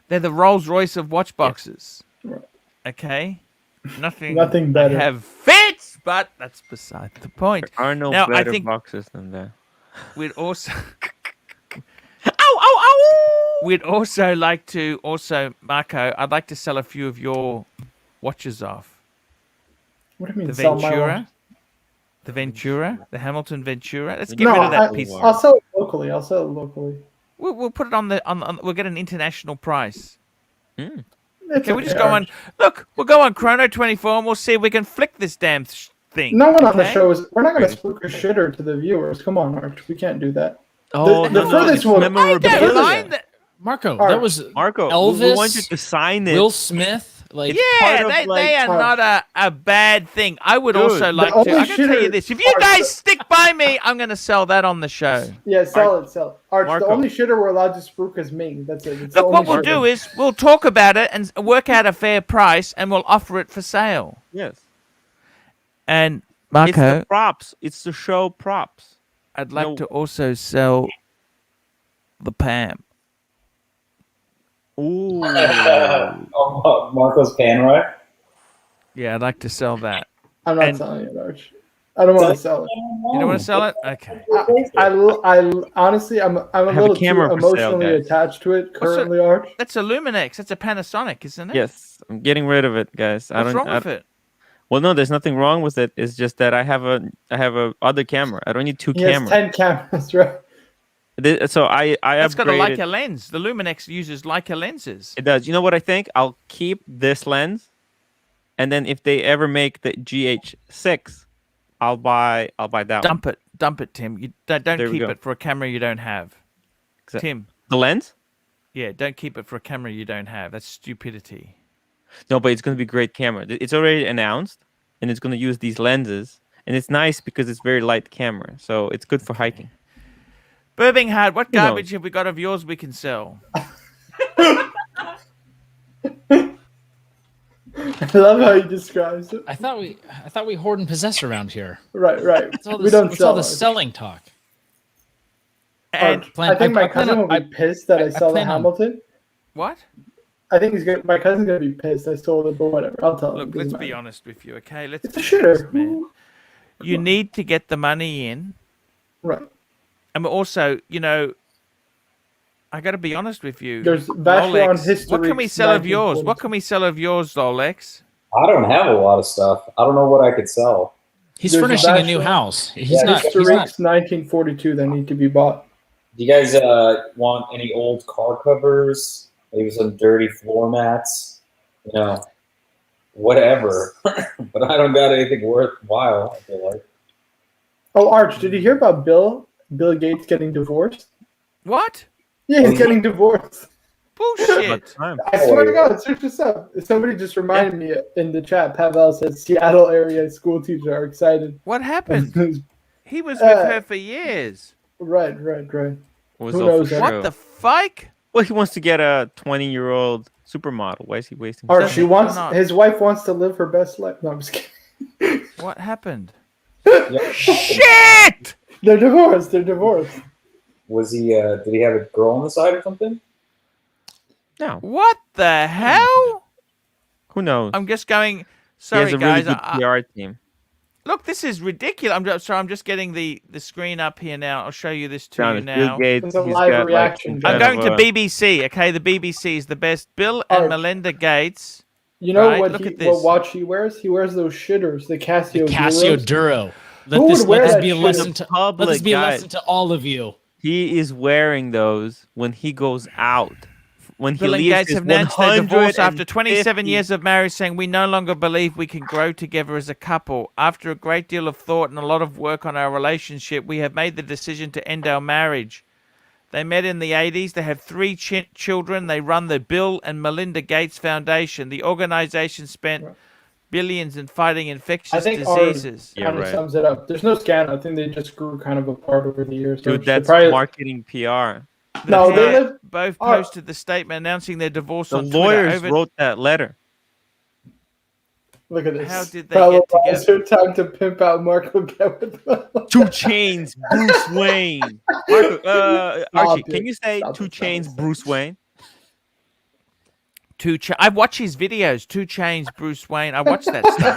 They're the Rolls Royce of watch boxes. Right. Okay? Nothing better. I have fits, but that's beside the point. There are no Now, I better think- boxes than that. We'd also... ow, ow, ow! We'd also like to... Marco, I'd like to sell a few of your watches off. What do you mean? The sell my Ventura? watch? The Ventura? The Hamilton Ventura? Let's get No, rid of that I, piece. I'll sell it locally. I'll sell it locally. We'll put it on we'll get an international price. Mm. It's Can we just okay, go on? Arch. Look, we'll go on Chrono 24 and we'll see if we can flick this damn thing. No one on the okay? show is. We're not going to spook a shitter to the viewers. Come on, Arch. We can't do that. Oh, The furthest it's one- I memorabilia. don't mind that. Marco, Alright. that was Marco, we Elvis, want you to sign it. Will Smith. Like, Yeah, part of, they like, are not a bad thing. I would Dude, also like only to. I can tell you shitter- this: if you guys stick by me, I'm going to sell that on the show. Yeah, sell it. Arch, Marco. the only shitter we're allowed to spook is me. That's it. It's the Look, what only we'll shitter. do is we'll talk about it and work out a fair price, and we'll offer it for sale. Yes. And It's Marco, the props. It's the show props. I'd like No. to also sell the Pam. Ooh. Oh, Marco's Panerai. Yeah, I'd like to sell that. I'm not and- selling it, Arch. I don't want to sell it. You don't want to sell it? Okay. I honestly, I'm a have a little too camera for sale, emotionally guys. attached to it What's currently, Arch. That's a Luminex. That's a Panasonic, isn't it? Yes, I'm getting rid of it, guys. What's wrong with it? Well, no, there's nothing wrong with it. It's just that I have a other camera. I don't need two He has cameras. 10 cameras, right? So I That's got a upgraded. Leica lens. The Luminex uses Leica lenses. It does. You know what I think? I'll keep this lens, and then if they ever make the GH6, I'll buy that one. Dump it, Tim. You don't There we keep go. it for a camera you don't have. Exa- Tim, The lens? yeah, don't keep it for a camera you don't have. That's stupidity. No, but it's going to be a great camera. It's already announced, and it's going to use these lenses, and it's nice because it's very light camera, so it's good for hiking. Birmingham, what You know. garbage have we got of yours we can sell? I love how he describes it. I thought we hoard and possess around here. Right. What's all We this, don't what's all sell. the Arch. selling talk? And Arch, plan- I think I my plan cousin on- will be pissed that I sell the plan on- Hamilton. what? I think my cousin's gonna be pissed I sold it, but whatever. I'll tell him. Look, It doesn't let's be matter. honest with you, okay? Let's It's a be shitter. honest, man. You need to get the money in. Right. And also, I got to be honest with you. There's Vacheron Rolex. history. What can we sell of yours? What can we sell of yours, Rolex? I don't have a lot of stuff. I don't know what I could sell. He's There's furnishing a Vacheron- new house. He's Yeah, not. He's Historiques not. 1942 that need to be bought. Do you guys want any old car covers? Maybe some dirty floor mats? Whatever. But I don't got anything worthwhile, I feel like. Oh, Arch, did you hear about Bill Gates getting divorced? What? Yeah, he's getting divorced. Bullshit. Time. I swear to God, search this up. Somebody just reminded me in the chat. Pavel said Seattle area school teachers are excited. What happened? right. He was with her for years. Right. Was Who all knows for that? What show. the fuck? Well, he wants to get a 20-year-old supermodel. Why is he wasting Or time? she wants not. his wife wants to live her best life. No, I'm just kidding. What happened? Yeah. Shit! They're divorced. Was he? Did he have a girl on the side or something? No. What the hell? Who knows? I'm just going. He Sorry, has a really guys. good PR team. Look, this is ridiculous. I'm just getting the screen up here now. I'll show you this to Down you is now. Bill Gates. It's a He's live got, reaction. some I'm kind going of to a- BBC. Okay, the BBC is the best. Bill and Arch. Melinda Gates. You know Right, what look at what this. watch he wears? He wears those shitters, the Casio. The Casio Duros. Duro. Who would wear Let this that be a shit? lesson to Public, let this be a guys. lesson to all of you. He is wearing those when he goes out when he Bill and leaves Gates his have announced their divorce after 27 150 years of marriage, saying, "We no longer believe we can grow together as a couple. After a great deal of thought and a lot of work on our relationship, we have made the decision to end our marriage." They met in the 80s. They have 3 children. They run the Bill and Melinda Gates Foundation. The organization spent billions in fighting I infectious think Ari diseases. Yeah, kind of right. sums it up. There's no scandal. I think they just grew kind of apart over the years. Dude, They that's probably- marketing PR. The No, they pair live. both Ar- posted the statement announcing their divorce The on Twitter. lawyers wrote that letter. Look at this. How did they get together? Time to pimp out Marco. Get with them. 2 Chainz, Bruce Wayne. Marco, Archie, dude. can you say Stop 2 it, stop Chainz, it. Bruce Wayne? I watch his videos. 2 Chainz, Bruce Wayne. I watch that stuff,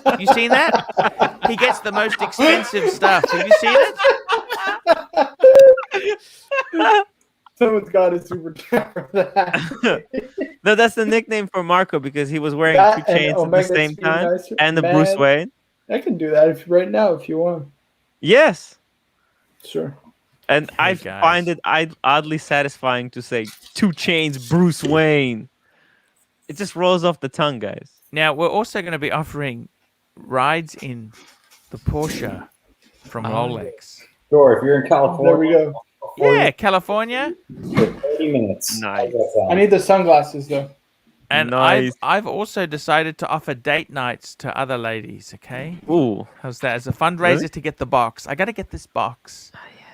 man. You seen that? He gets the most expensive stuff. Have you seen it? Someone's got a super chat for that. No, that's the nickname for Marco because he was wearing That 2 and Chainz at the Omega same Speed time, Nicer. and the Man, Bruce Wayne. I can do that right now if you want. Yes, Sure. and I guys. find it oddly satisfying to say 2 Chainz, Bruce Wayne. It just rolls off the tongue, guys. Now, we're also going to be offering rides in the Porsche from Rolex. Sure, if you're in California, There we go. Yeah, California. 30 minutes. Nice. How's that sound? I need the sunglasses though. And Nice. I've also decided to offer date nights to other ladies, okay? Ooh, How's that? As a fundraiser Really? to get the box. I got to get this box.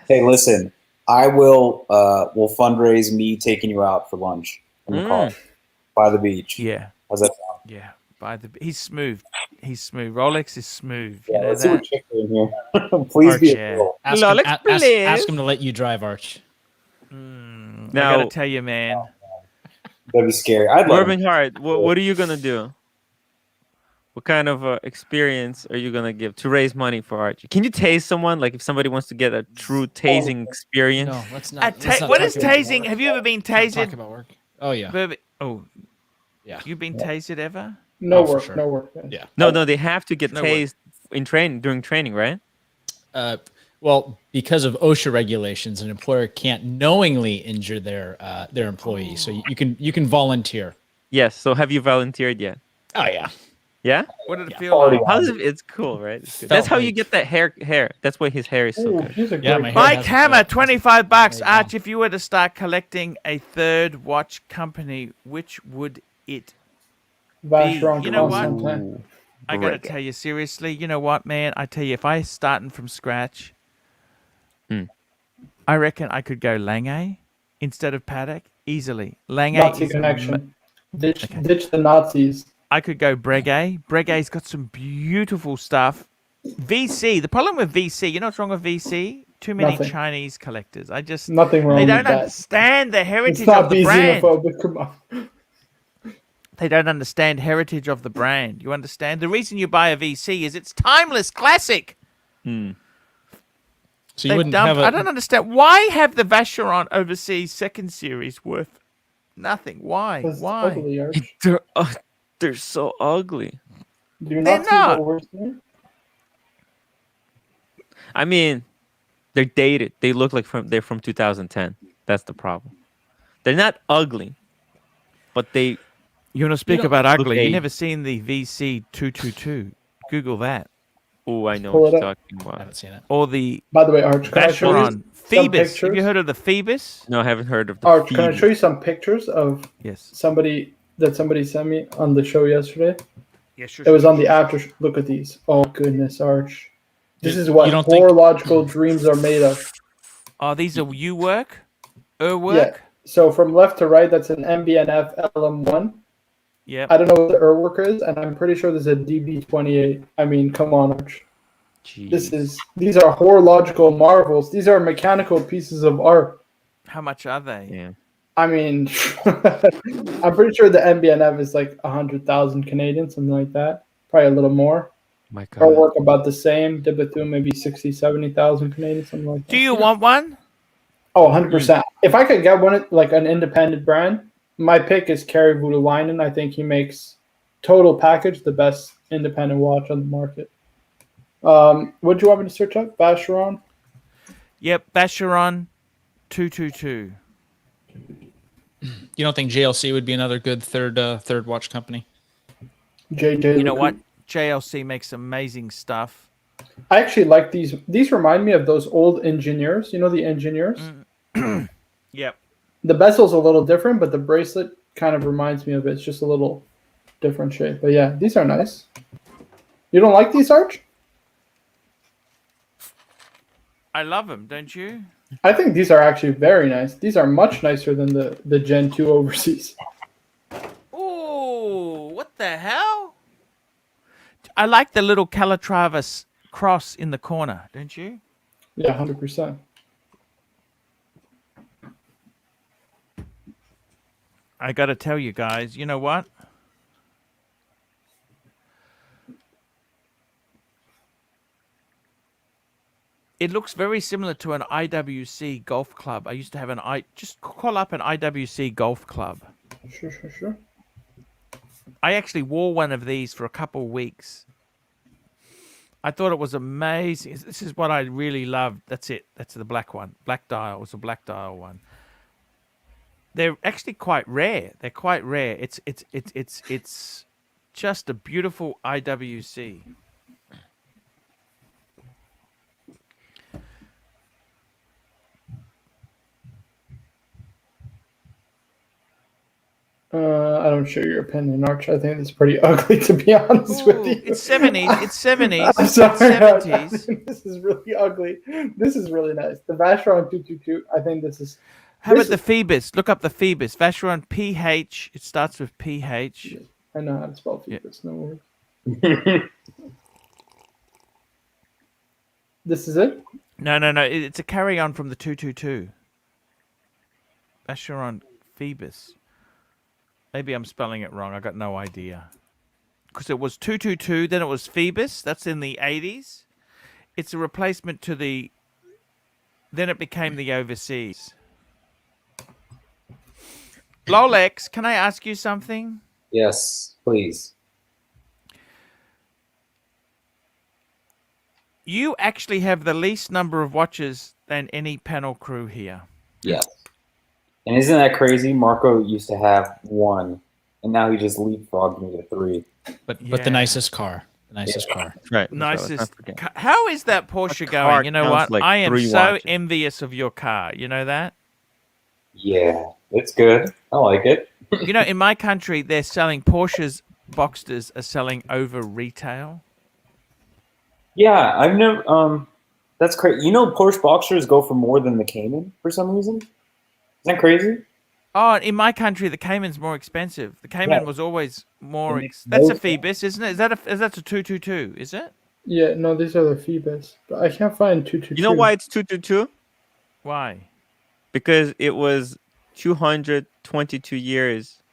Hey, listen, I will fundraise me taking you out for lunch in the car by the beach. Yeah, How's that sound? yeah. He's smooth. He's smooth. Rolex is smooth. You Yeah, know let's see that? what chicks are in here. Please be a Yeah. girl. Ask Lolex, him, please. ask him to let you drive, Arch. I now, gotta tell you, man. That'd be scary. I'd love Worming Heart, what are you gonna do? What kind of experience are you gonna give to raise money for Archie? Can you tase someone? Like if somebody wants to get a true tasing experience? No, let's not. What is tasing? Have you ever been Talk tased? about work. Oh yeah, Oh, yeah. you've been tased ever? No Oh, for work. sure. No work. Man. Yeah. No, they have to get No way. tased in training during training, right? Well, because of OSHA regulations, an employer can't knowingly injure their employee. So you can volunteer. Yes. So have you volunteered yet? Oh yeah. Yeah. What did it Yeah. feel like? How does it? It's cool, right? It's good. Felt That's how you like- get that hair. That's why his hair is so Ooh, good. he's a Yeah, great my hair guy. Mike has- Hammer, yeah. $25. There you go. Arch, if you were to start collecting a third watch company, which would it? Vacheron You know what? Constantin. I gotta Great. tell you seriously. You know what, man? I tell you, if I starting from scratch, I reckon I could go Lange instead of Patek easily. Lange Nazi is connection. Ditch the Nazis. I could go Breguet. Breguet's got some beautiful stuff. VC. The problem with VC, you know what's wrong with VC? Too many Nothing. Chinese collectors. Nothing wrong They with don't that. understand the heritage It's not of the be brand. xenophobic. Come on. They don't understand heritage of the brand. You understand? The reason you buy a VC is it's timeless, classic. So you They've wouldn't dumped- have a. I don't understand. Why have the Vacheron Overseas second series worth nothing? Why? That's Why? totally Arch. They're so ugly. Do you They're not see not. what we're seeing? I mean, they're dated. They look like they're from 2010. That's the problem. They're not ugly, but they. You want to speak don't about look ugly? You aged. never seen the VC 222? Google that. Oh, I know Pull what it you're up. talking I about. haven't seen it. Or the By the way, Arch, can I show you Vacheron some Phoebus. Have pictures? you heard of the Phoebus? No, I haven't heard of the. Arch, can I Phoebe. show you some pictures of Yes. somebody sent me on the show yesterday? Yeah, sure. It was on the after. Look at these. Oh goodness, Arch. This is You what don't think- horological dreams are made of. Oh, these are you work? Yeah. work? So from left to right, that's an MBNF LM1. Yep. I don't know what the worker is, and I'm pretty sure there's a DB28. I mean, come on, Arch. Jeez. These are horological marvels. These are mechanical pieces of art. How much are they? Yeah. I mean, I'm pretty sure the MBNF is like 100,000 Canadian, something like that. Probably a little more. My Our God. work about the same. Dibatu maybe 60, 70,000 Canadian, something like that. Do you want one? Oh, 100%. If I could get one, like an independent brand, my pick is Kari Voutilainen. I think he makes total package the best independent watch on the market. What do you want me to search up? Vacheron? Yep. Vacheron 222. You don't think JLC would be another good third watch company? JJ. You know what? JLC makes amazing stuff. I actually like these. These remind me of those old engineers. You know the engineers. Yep. The bezel's a little different, but the bracelet kind of reminds me of it. It's just a little different shape. But yeah, these are nice. You don't like these, Arch? I love them, don't you? I think these are actually very nice. These are much nicer than the Gen 2 overseas. Ooh, what the hell? I like the little Calatrava cross in the corner, don't you? Yeah, 100%. I got to tell you guys, you know what? It looks very similar to an IWC golf club. I used to have just call up an IWC golf club. Sure. I actually wore one of these for a couple of weeks. I thought it was amazing. This is what I really loved. That's it. That's the black one. Black dial. It was a black dial one. They're actually quite rare. They're quite rare. It's just a beautiful IWC. I don't share your opinion, Arch. I think it's pretty ugly, to be honest with you. It's 70s. It's 70s. I'm It's sorry, Arch. I 70s. think this is really ugly. This is really nice. The Vacheron 222, I think this is... How about the Phoebus? Look up the Phoebus. Vacheron PH. It starts with PH. I know how to spell Phoebus. No worries. This is it? No. It's a carry on from the 222. Vacheron Phoebus. Maybe I'm spelling it wrong. I got no idea. Because it was 222, then it was Phoebus. That's in the 80s. It's a replacement to the... Then it became the overseas. Rolex, can I ask you something? Yes, please. You actually have the least number of watches than any panel crew here. Yes. And isn't that crazy? Marco used to have one, and now he just leapfrogged me to 3. But Yeah. the nicest car. The nicest car. Right. Nicest. How is that Porsche car going? You know counts what? like I am 3 so watches. envious of your car. You know that? Yeah, it's good. I like it. You know, in my country, they're selling Porsches. Boxsters are selling over retail. Yeah, I've never. That's crazy. You know, Porsche Boxsters go for more than the Cayman for some reason. Isn't that crazy? Oh, in my country, the Cayman's more expensive. The Cayman Yeah. was always more. It makes That's no a Phoebus, isn't it? That's a 222, is it? Yeah, no, these are the Phoebus. But I can't find 222. You know why it's 222? Why? Because it was 222 years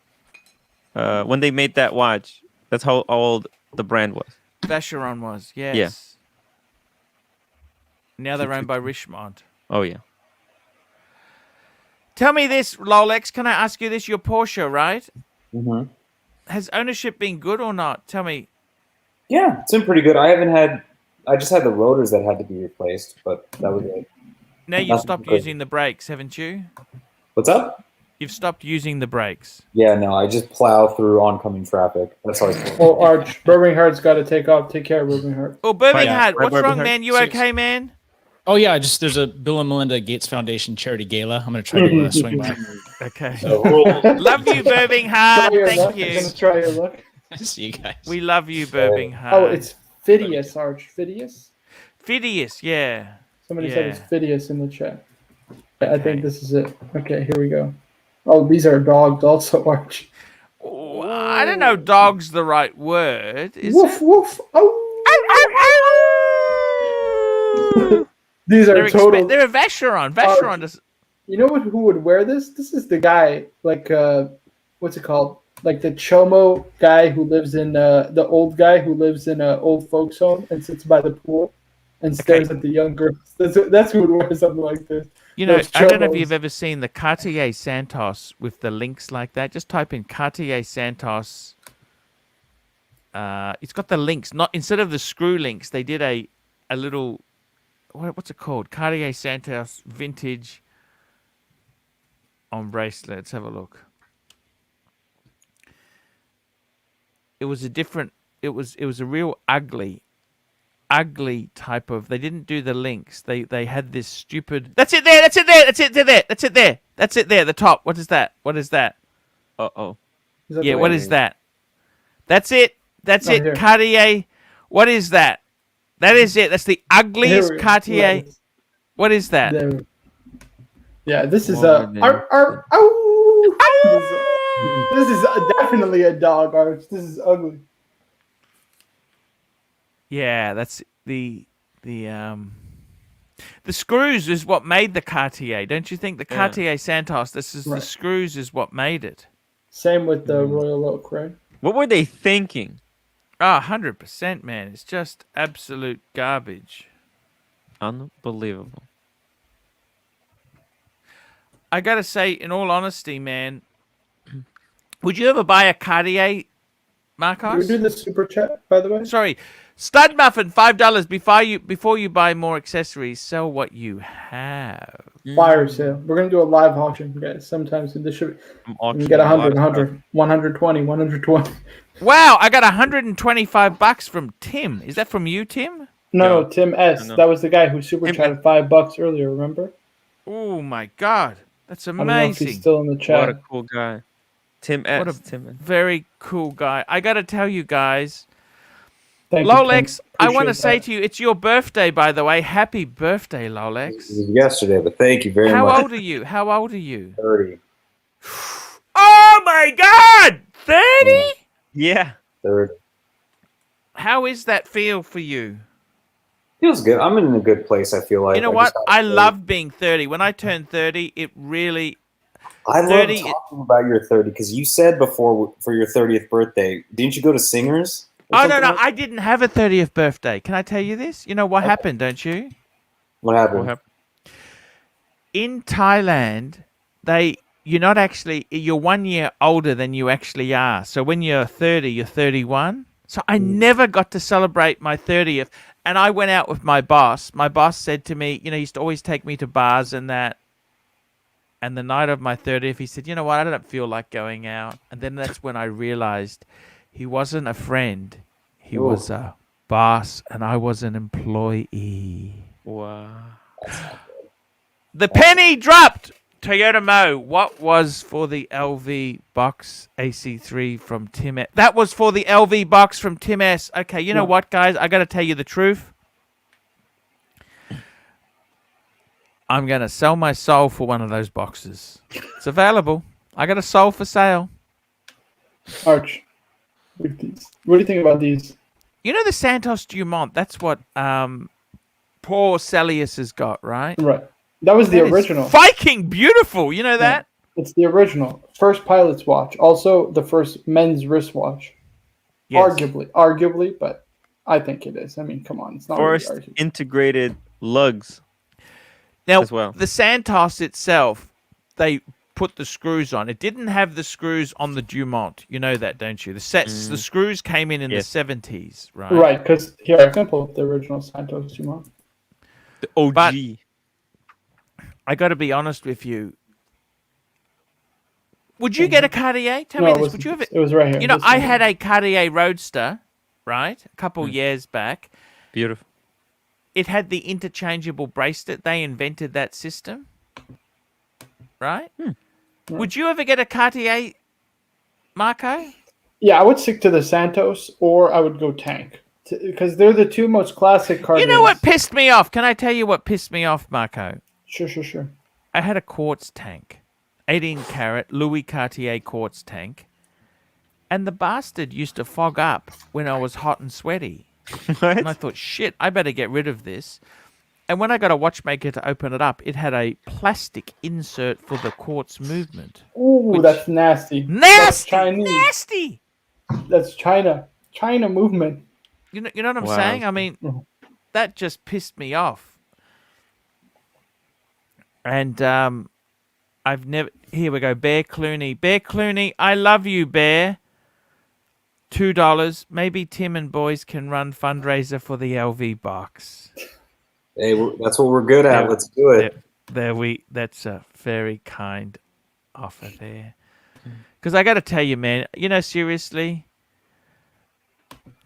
when they made that watch. That's how old the brand was. Vacheron was, yes. Now they're owned by Richemont. Oh yeah. Tell me this, Rolex. Can I ask you this? Your Porsche, right? Mm-hmm. Has ownership been good or not? Tell me. Yeah, it's been pretty good. I just had the rotors that had to be replaced, but that was it. Now you've Nothing stopped crazy. using the brakes, haven't you? What's up? You've stopped using the brakes. Yeah, no, I just plow through oncoming traffic. That's how it's Oh, Arch, Birmingham's got to take off. Take care, Birmingham. Oh, Birmingham, Right, what's wrong, Birmingham. man? You Six. okay, man? Oh yeah, there's a Bill and Melinda Gates Foundation charity gala. I'm gonna try to swing by. Okay. So cool. Love you, Birmingham. Try your Thank luck. I'm you. gonna try your luck. See you guys. We love you, Birmingham. Oh, it's Phidias, Arch. Phidias? Phidias, yeah. Somebody said it's Yeah. Phidias in the chat. I Okay. think this is it. Okay, here we go. Oh, these are dogs also, Arch. Oh, I don't know. Dog's the right word. Is Woof, it? woof. Oh. These are total. They're a Vacheron. Vacheron does. You know what? Who would wear this? This is the guy, like, what's it called? Like the Chomo guy who lives in the old guy who lives in an old folks home and sits by the pool and stares at the young girls. That's who would wear something like this. You know, Those I don't know if Chomos. you've ever seen the Cartier Santos with the links like that. Just type in Cartier Santos. It's got the links. Not instead of the screw links, they did a little. What's it called? Cartier Santos vintage. on Bracelet. Let's have a look. It was a different. It was a real ugly type of. They didn't do the links. They had this stupid. That's it there. That's it there. That's it there. That's it there. That's it there. The top. What is that? What is that? Uh-oh. Is that Yeah. the What way? is that? That's it. That's Oh, it. here. Cartier. What is that? That is it. That's the Here ugliest we go. Cartier. Yes. What is that? There. Yeah, this is What would they- This is definitely a dog, Arch. This is ugly. Yeah, that's the screws is what made the Cartier. Don't you think the Yeah. Cartier Santos? This is the Right. screws is what made it. Same with the Royal Oak, right? What were they thinking? Oh, 100%, man. It's just absolute garbage. Unbelievable. I gotta say, in all honesty, man, would you ever buy a Cartier, Do we Marcos? do the super chat, by the way? Sorry, Stud Muffin, $5 before you buy more accessories. Sell what you have. Fire sale. We're gonna do a live auction, guys. Sometimes this should I'm you auctioning can get a lot 100, of 100, 120, 120. Wow, I got $125 from Tim. Is that from you, Tim? No, No. Tim S. No. That was the guy who super Tim chatted $5 earlier. Remember? Oh my God, that's I don't know if he's amazing. still in the What chat. a cool guy. Tim S. What a Tim S. very cool guy. I got to tell you guys, Thank you, Tim. Lolex, I want to Appreciate say that. to you, it's your birthday, by the way. Happy birthday, This Lolex. was yesterday, but thank you very How much. old are you? How old are you? 30. Oh my God, 30? Yeah. 30. How is that feel for you? Feels good. I'm in a good place, I feel like. You know I what? just got I 30. love being 30. When I turned 30, it really. I love 30 talking about your 30 because you said before for your 30th birthday, didn't you go to Singers? or Oh, no, something no. like that? I didn't have a 30th birthday. Can I tell you this? You know what happened, don't you? What happened? What happened? In Thailand, you're 1 year older than you actually are. So when you're 30, you're 31. So I never got to celebrate my 30th. And I went out with my boss. My boss said to me, he used to always take me to bars and that. And the night of my 30th, he said, you know what? I don't feel like going out. And then that's when I realized he wasn't a friend. He Ooh. was a boss and I was an employee. Wow. The penny dropped. Toyota Mo, what was for the LV box AC3 from Tim S? That was for the LV box from Tim S. Okay, you know Yeah. what, guys? I got to tell you the truth. I'm going to sell my soul for one of those boxes. It's available. I got a soul for sale. Arch, with these. What do you think about these? You know the Santos Dumont? That's what poor Celius has got, right? Right. That was the That is original. Viking beautiful. You know that? It's the original. First pilot's watch. Also the first men's wristwatch. Yes. Arguably, but I think it is. I mean, come on. It's not really First arguable. integrated lugs Now, as well. the Santos itself, they put the screws on. It didn't have the screws on the Dumont. You know that, don't you? The screws came in Yes. the 70s, right? Right, because here I can pull up the original Santos Dumont. The OG. But- I got to be honest with you. Would you get a Cartier? Tell me it this. was, Would you have? it was right here. You know, This I one. had a Cartier Roadster, right? A couple years back. Beautiful. It had the interchangeable bracelet. They invented that system, right? Would you ever get a Cartier, Marco? Yeah, I would stick to the Santos or I would go Tank. Because they're the two most classic Cartiers. You know what pissed me off? Can I tell you what pissed me off, Marco? Sure. I had a quartz tank, 18 karat Louis Cartier quartz tank, and the bastard used to fog up when I was hot and sweaty. What? And I thought, shit, I better get rid of this. And when I got a watchmaker to open it up, it had a plastic insert for the quartz movement. Ooh, that's nasty. That's Nasty! Chinese. Nasty! That's China. China movement. You know what I'm Wow. saying? I mean, that just pissed me off. And I've never. Here we go. Bear Clooney. Bear Clooney, I love you, Bear. $2. Maybe Tim and boys can run fundraiser for the LV box. Hey, that's what we're good at. Yeah. Let's do it. That's a very kind offer there. Because I got to tell you, man, seriously,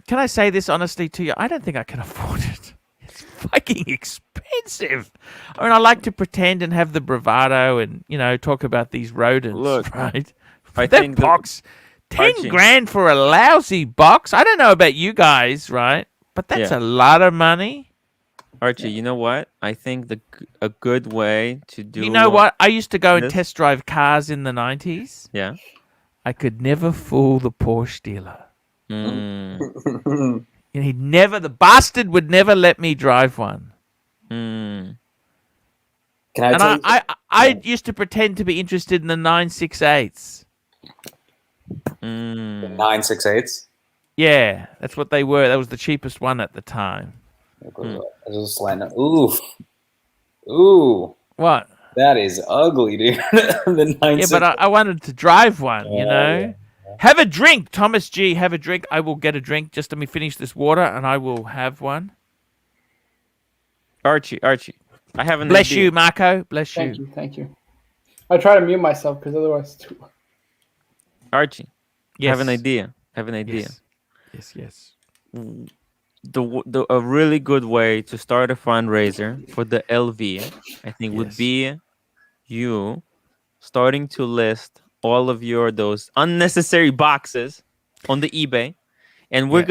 can I say this honestly to you? I don't think I can afford it. It's fucking expensive. I mean, I like to pretend and have the bravado and, talk about these rodents, Look, right? I That think box, 10 Archie. grand for a lousy box. I don't know about you guys, right? But that's Yeah. a lot of money. Archie, you know what? I think a good way to do. You know what? I used to go and this? test drive cars in the 90s. Yeah. I could never fool the Porsche dealer. Mm, The bastard would never let me drive one. mm, Can I And tell you? I used to pretend to be interested in the 968s. mm. 968s. Yeah, that's what they were. That was the cheapest one at the time. Just letting Ooh, What? that is ugly, dude. The 968. Yeah, but I wanted to drive one, Yeah. Have a drink, Thomas G. Have a drink. I will get a drink. Just let me finish this water, and I will have one. Archie, I have an Bless idea. you, Marco. Bless Thank you. you, thank you. I try to mute myself because otherwise, it's too... Archie, Yes. have an idea. Have an idea. Yes. A really good way to start a fundraiser for the LV, I think, would Yes. be you starting to list all of those unnecessary boxes on the eBay, and you're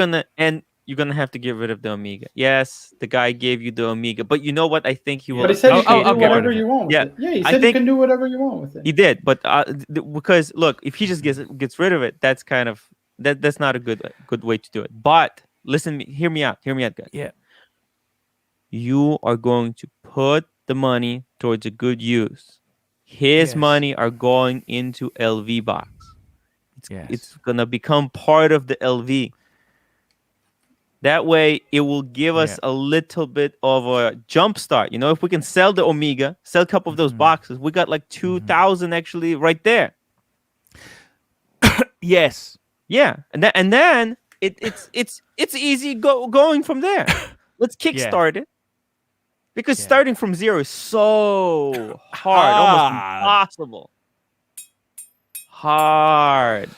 gonna have to get rid of the Omega. Yes, the guy gave you the Omega, but you know what? I think he will. But he said you I'll can do get rid whatever of it. you want with Yeah. it. Yeah, he I said you think- can do whatever you want with it. He did, but because look, if he just gets rid of it, that's kind of that's not a good way to do it. But listen, hear me out, guys. Yeah. You are going to put the money towards a good use. His Yes. money are going into LV box. Yes. It's gonna become part of the LV. That way, it will give us a little bit of a jump start. If we can sell the Omega, sell a couple of those boxes, we got like 2,000 actually right there. Yes. Yeah, and then it's easy going from there. Let's kickstart it, because starting from zero is so hard, almost impossible. Hard.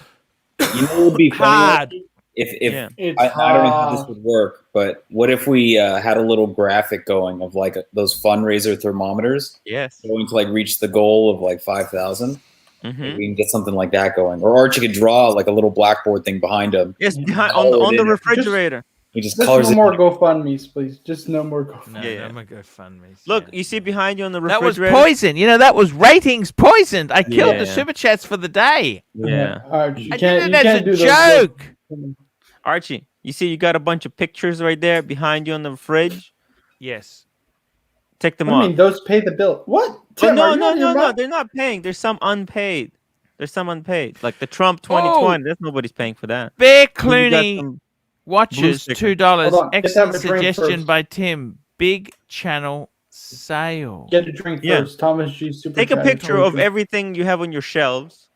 You know, it would be funny Hard. if Yeah. It's I don't know how this hard. would work, but what if we had a little graphic going of like those fundraiser thermometers Yes. going to like reach the goal of like 5,000? Mm-hmm. We can get something like that going, or Archie could draw like a little blackboard thing behind him. Yes, behind, Color on it the in. refrigerator. He just Just colors no it. more GoFundMe's, please. Just no more GoFundMe. No, Yeah. no more GoFundMe. Look, you see behind you on the That was refrigerator. poison. That was ratings poisoned. I killed the Yeah. super chats for the day. Yeah. Archie, you I can't, did you it can't as do a those joke. Archie, you see you got a bunch of pictures right there behind you on the fridge. Yes. Take them I off. mean, those pay the bill. What? Oh, Tim, no, are you no, out of your no, no. mind? They're not paying. There's some unpaid. Like the Trump 2020. That's nobody's paying for that. Bear You got Clooney some- watches sticker. $2. Hold on, get Excellent that drink suggestion first. by Tim. Big channel sale. Get a drink Yeah. first. Thomas G. Super Take a Chat. picture Totally of drink. everything you have on your shelves,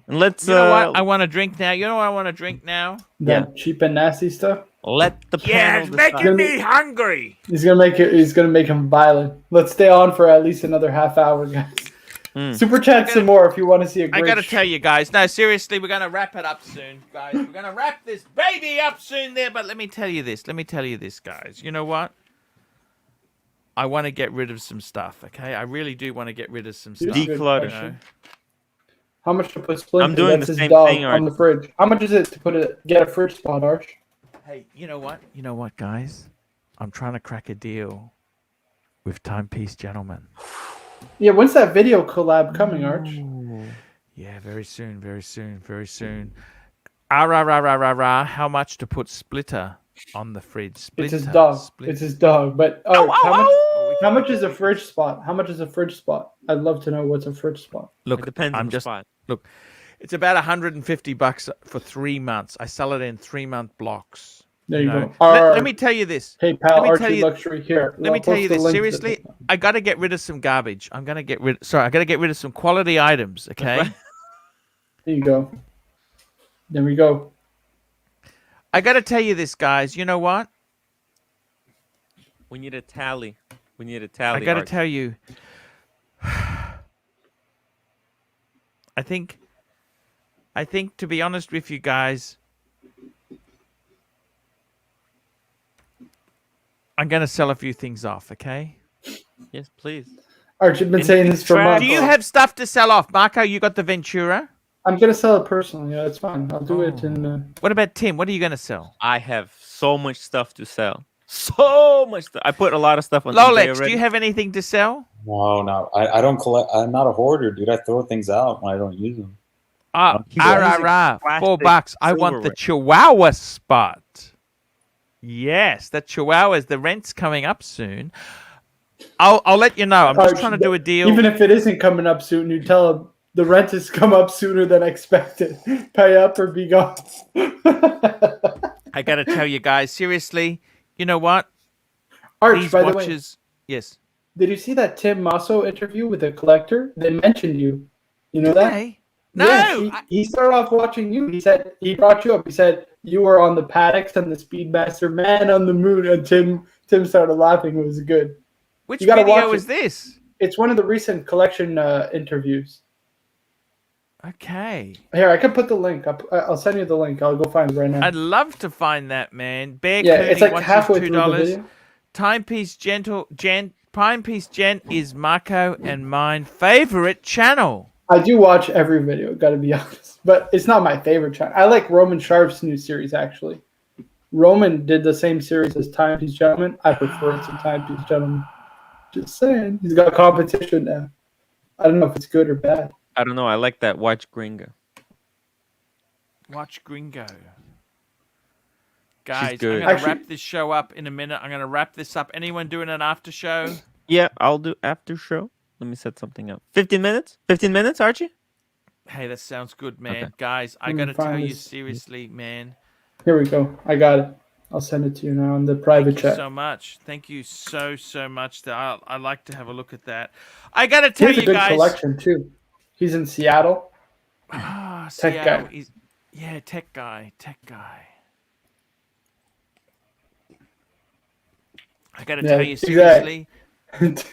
and let's You know what? I want to drink now. You know what I want to drink now? That cheap and nasty stuff. let the Yeah, panel it's decide. making me hungry. He's gonna make him violent. Let's stay on for at least another half hour, guys. Super chat some more if you want to see a great. I gotta tell you guys. No, seriously, we're gonna wrap it up soon, guys. We're gonna wrap this baby up soon there. But let me tell you this, guys. You know what? I want to get rid of some stuff. Okay, I really do want to get rid of some stuff. Declutter. You know? How much to put Splinter? I'm doing That's the his same dog thing, on the fridge. How much is it to get a fridge spot, Arch? Hey, you know what? You know what, guys? I'm trying to crack a deal with Timepiece Gentlemen. Yeah, when's that video collab coming, Arch? Yeah, very soon, very soon, very soon. How much to put Splitter on the fridge? Splitter, It's his dog. Splitter. It's his dog. But how much is a fridge spot? How much is a fridge spot? I'd love to know what's a fridge spot. Look, It depends on I'm the just spot. look. It's about $150 for 3 months. I sell it in 3-month blocks. There you know? go. Let me tell you this. Hey, pal, let me tell Archie you- Luxury here. Let me I'll tell post you the this. link to the Seriously, thing. I got to get rid of some garbage. I got to get rid of some quality items. Okay. right. There you go. There we go. I got to tell you this, guys. You know what? We need a tally. I got to Archie. tell you. 'Cause I got to tell you, I got to tell you this. Seriously, I got to get rid of some quality items. Okay. I got to tell you this. You know what? I got to tell you this. I got to tell you, I got to tell you this. Seriously, I got to tell you. I think to be honest with you guys, I'm going to sell a few things off, okay? Yes, please. Archie, I've been And saying you this for track- months. Do you have stuff to sell off? Marco, you got the Ventura. I'm gonna sell it personally. Yeah, it's fine. I'll do it in. What about Tim? What are you going to sell? I have so much stuff to sell. So much stuff. I put a lot of stuff on eBay Lolex, already. do you have anything to sell? No, I don't collect. I'm not a hoarder, dude. I throw things out when I don't use them. He's using $4. plastic I want the silverware. Chihuahua spot. Yes, the Chihuahuas. The rent's coming up soon. I'll let you know. I'm just Archie, trying to do a deal. Even if it isn't coming up soon, you tell them the rent has come up sooner than expected. Pay up or be gone. I got to tell you guys, seriously, you know what? Arch, These by the way, watches. Yes. did you see that Tim Masso interview with a collector? They mentioned you. You know that? Hey. No. Yeah, he started off watching you. He said he brought you up. He said you were on the Pateks and the Speedmaster, man on the moon. And Tim started laughing. It was good. Which you gotta video watch is it. this? It's one of the recent collection interviews. Okay. Here, I can put the link. I'll send you the link. I'll go find it right now. I'd love to find that, man. Bear Yeah, Clooney it's like watches halfway through the $2. video. Timepiece Gent is Marco and mine favorite channel. I do watch every video, gotta be honest. But it's not my favorite channel. I like Roman Sharp's new series, actually. Roman did the same series as Timepiece Gentleman. I prefer it to Timepiece Gentleman. Just saying. He's got competition now. I don't know if it's good or bad. I don't know. I like that Watch Gringo. Watch Gringo. Guys, I'm good. going to Actually- wrap this show up in a minute. I'm going to wrap this up. Anyone doing an after show? Yeah, I'll do after show. Let me set something up. 15 minutes? 15 minutes, Archie? Hey, that sounds good, man. Okay. Guys, I Let me got to tell find you this. seriously, man. Here we go. I got it. I'll send it to you now in the private Thank you chat. so much. Thank you so much. I like to have a look at that. I got to tell He has a you good guys. collection, too. He's in Seattle. Ah, Tech Seattle guy. is- yeah, tech guy. I got to Yeah, tell you exactly. seriously.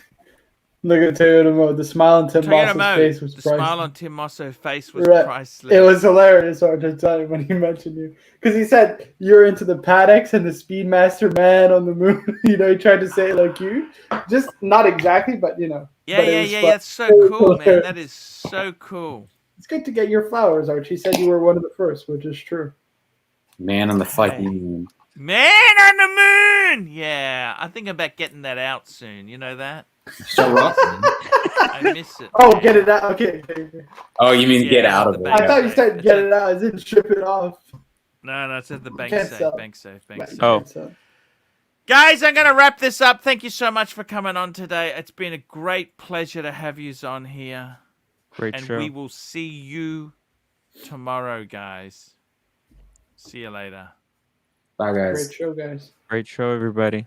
Look at Toyota Mo. The smile on Tim Toyota Moss's Mo, face was the priceless. smile on Tim Mosso's face was Right. priceless. It was hilarious, I just tell you, when he mentioned you. Because he said you're into the Pateks and the Speedmaster, man on the moon. He tried to say it like you. Just not exactly, but Yeah, but it was fun. That's so cool, man. That is so cool. It's good to get your flowers, Archie. He said you were one of the first, which is true. Man on the fucking moon. Man on the moon! Yeah, I think about getting that out soon. You know that? So rough. I miss it. Oh, man. get it out. Okay. Oh, you mean Yeah, get out of the it? bank. I thought you said It's get a- it out. I didn't ship it off. No, it's at the bank Can't safe. sell. Bank safe. Oh. So, Guys, I'm going to wrap this up. Thank you so much for coming on today. It's been a great pleasure to have you on here. Great And show. we will see you tomorrow, guys. See you later. Bye, guys. great show, guys. Great show, everybody.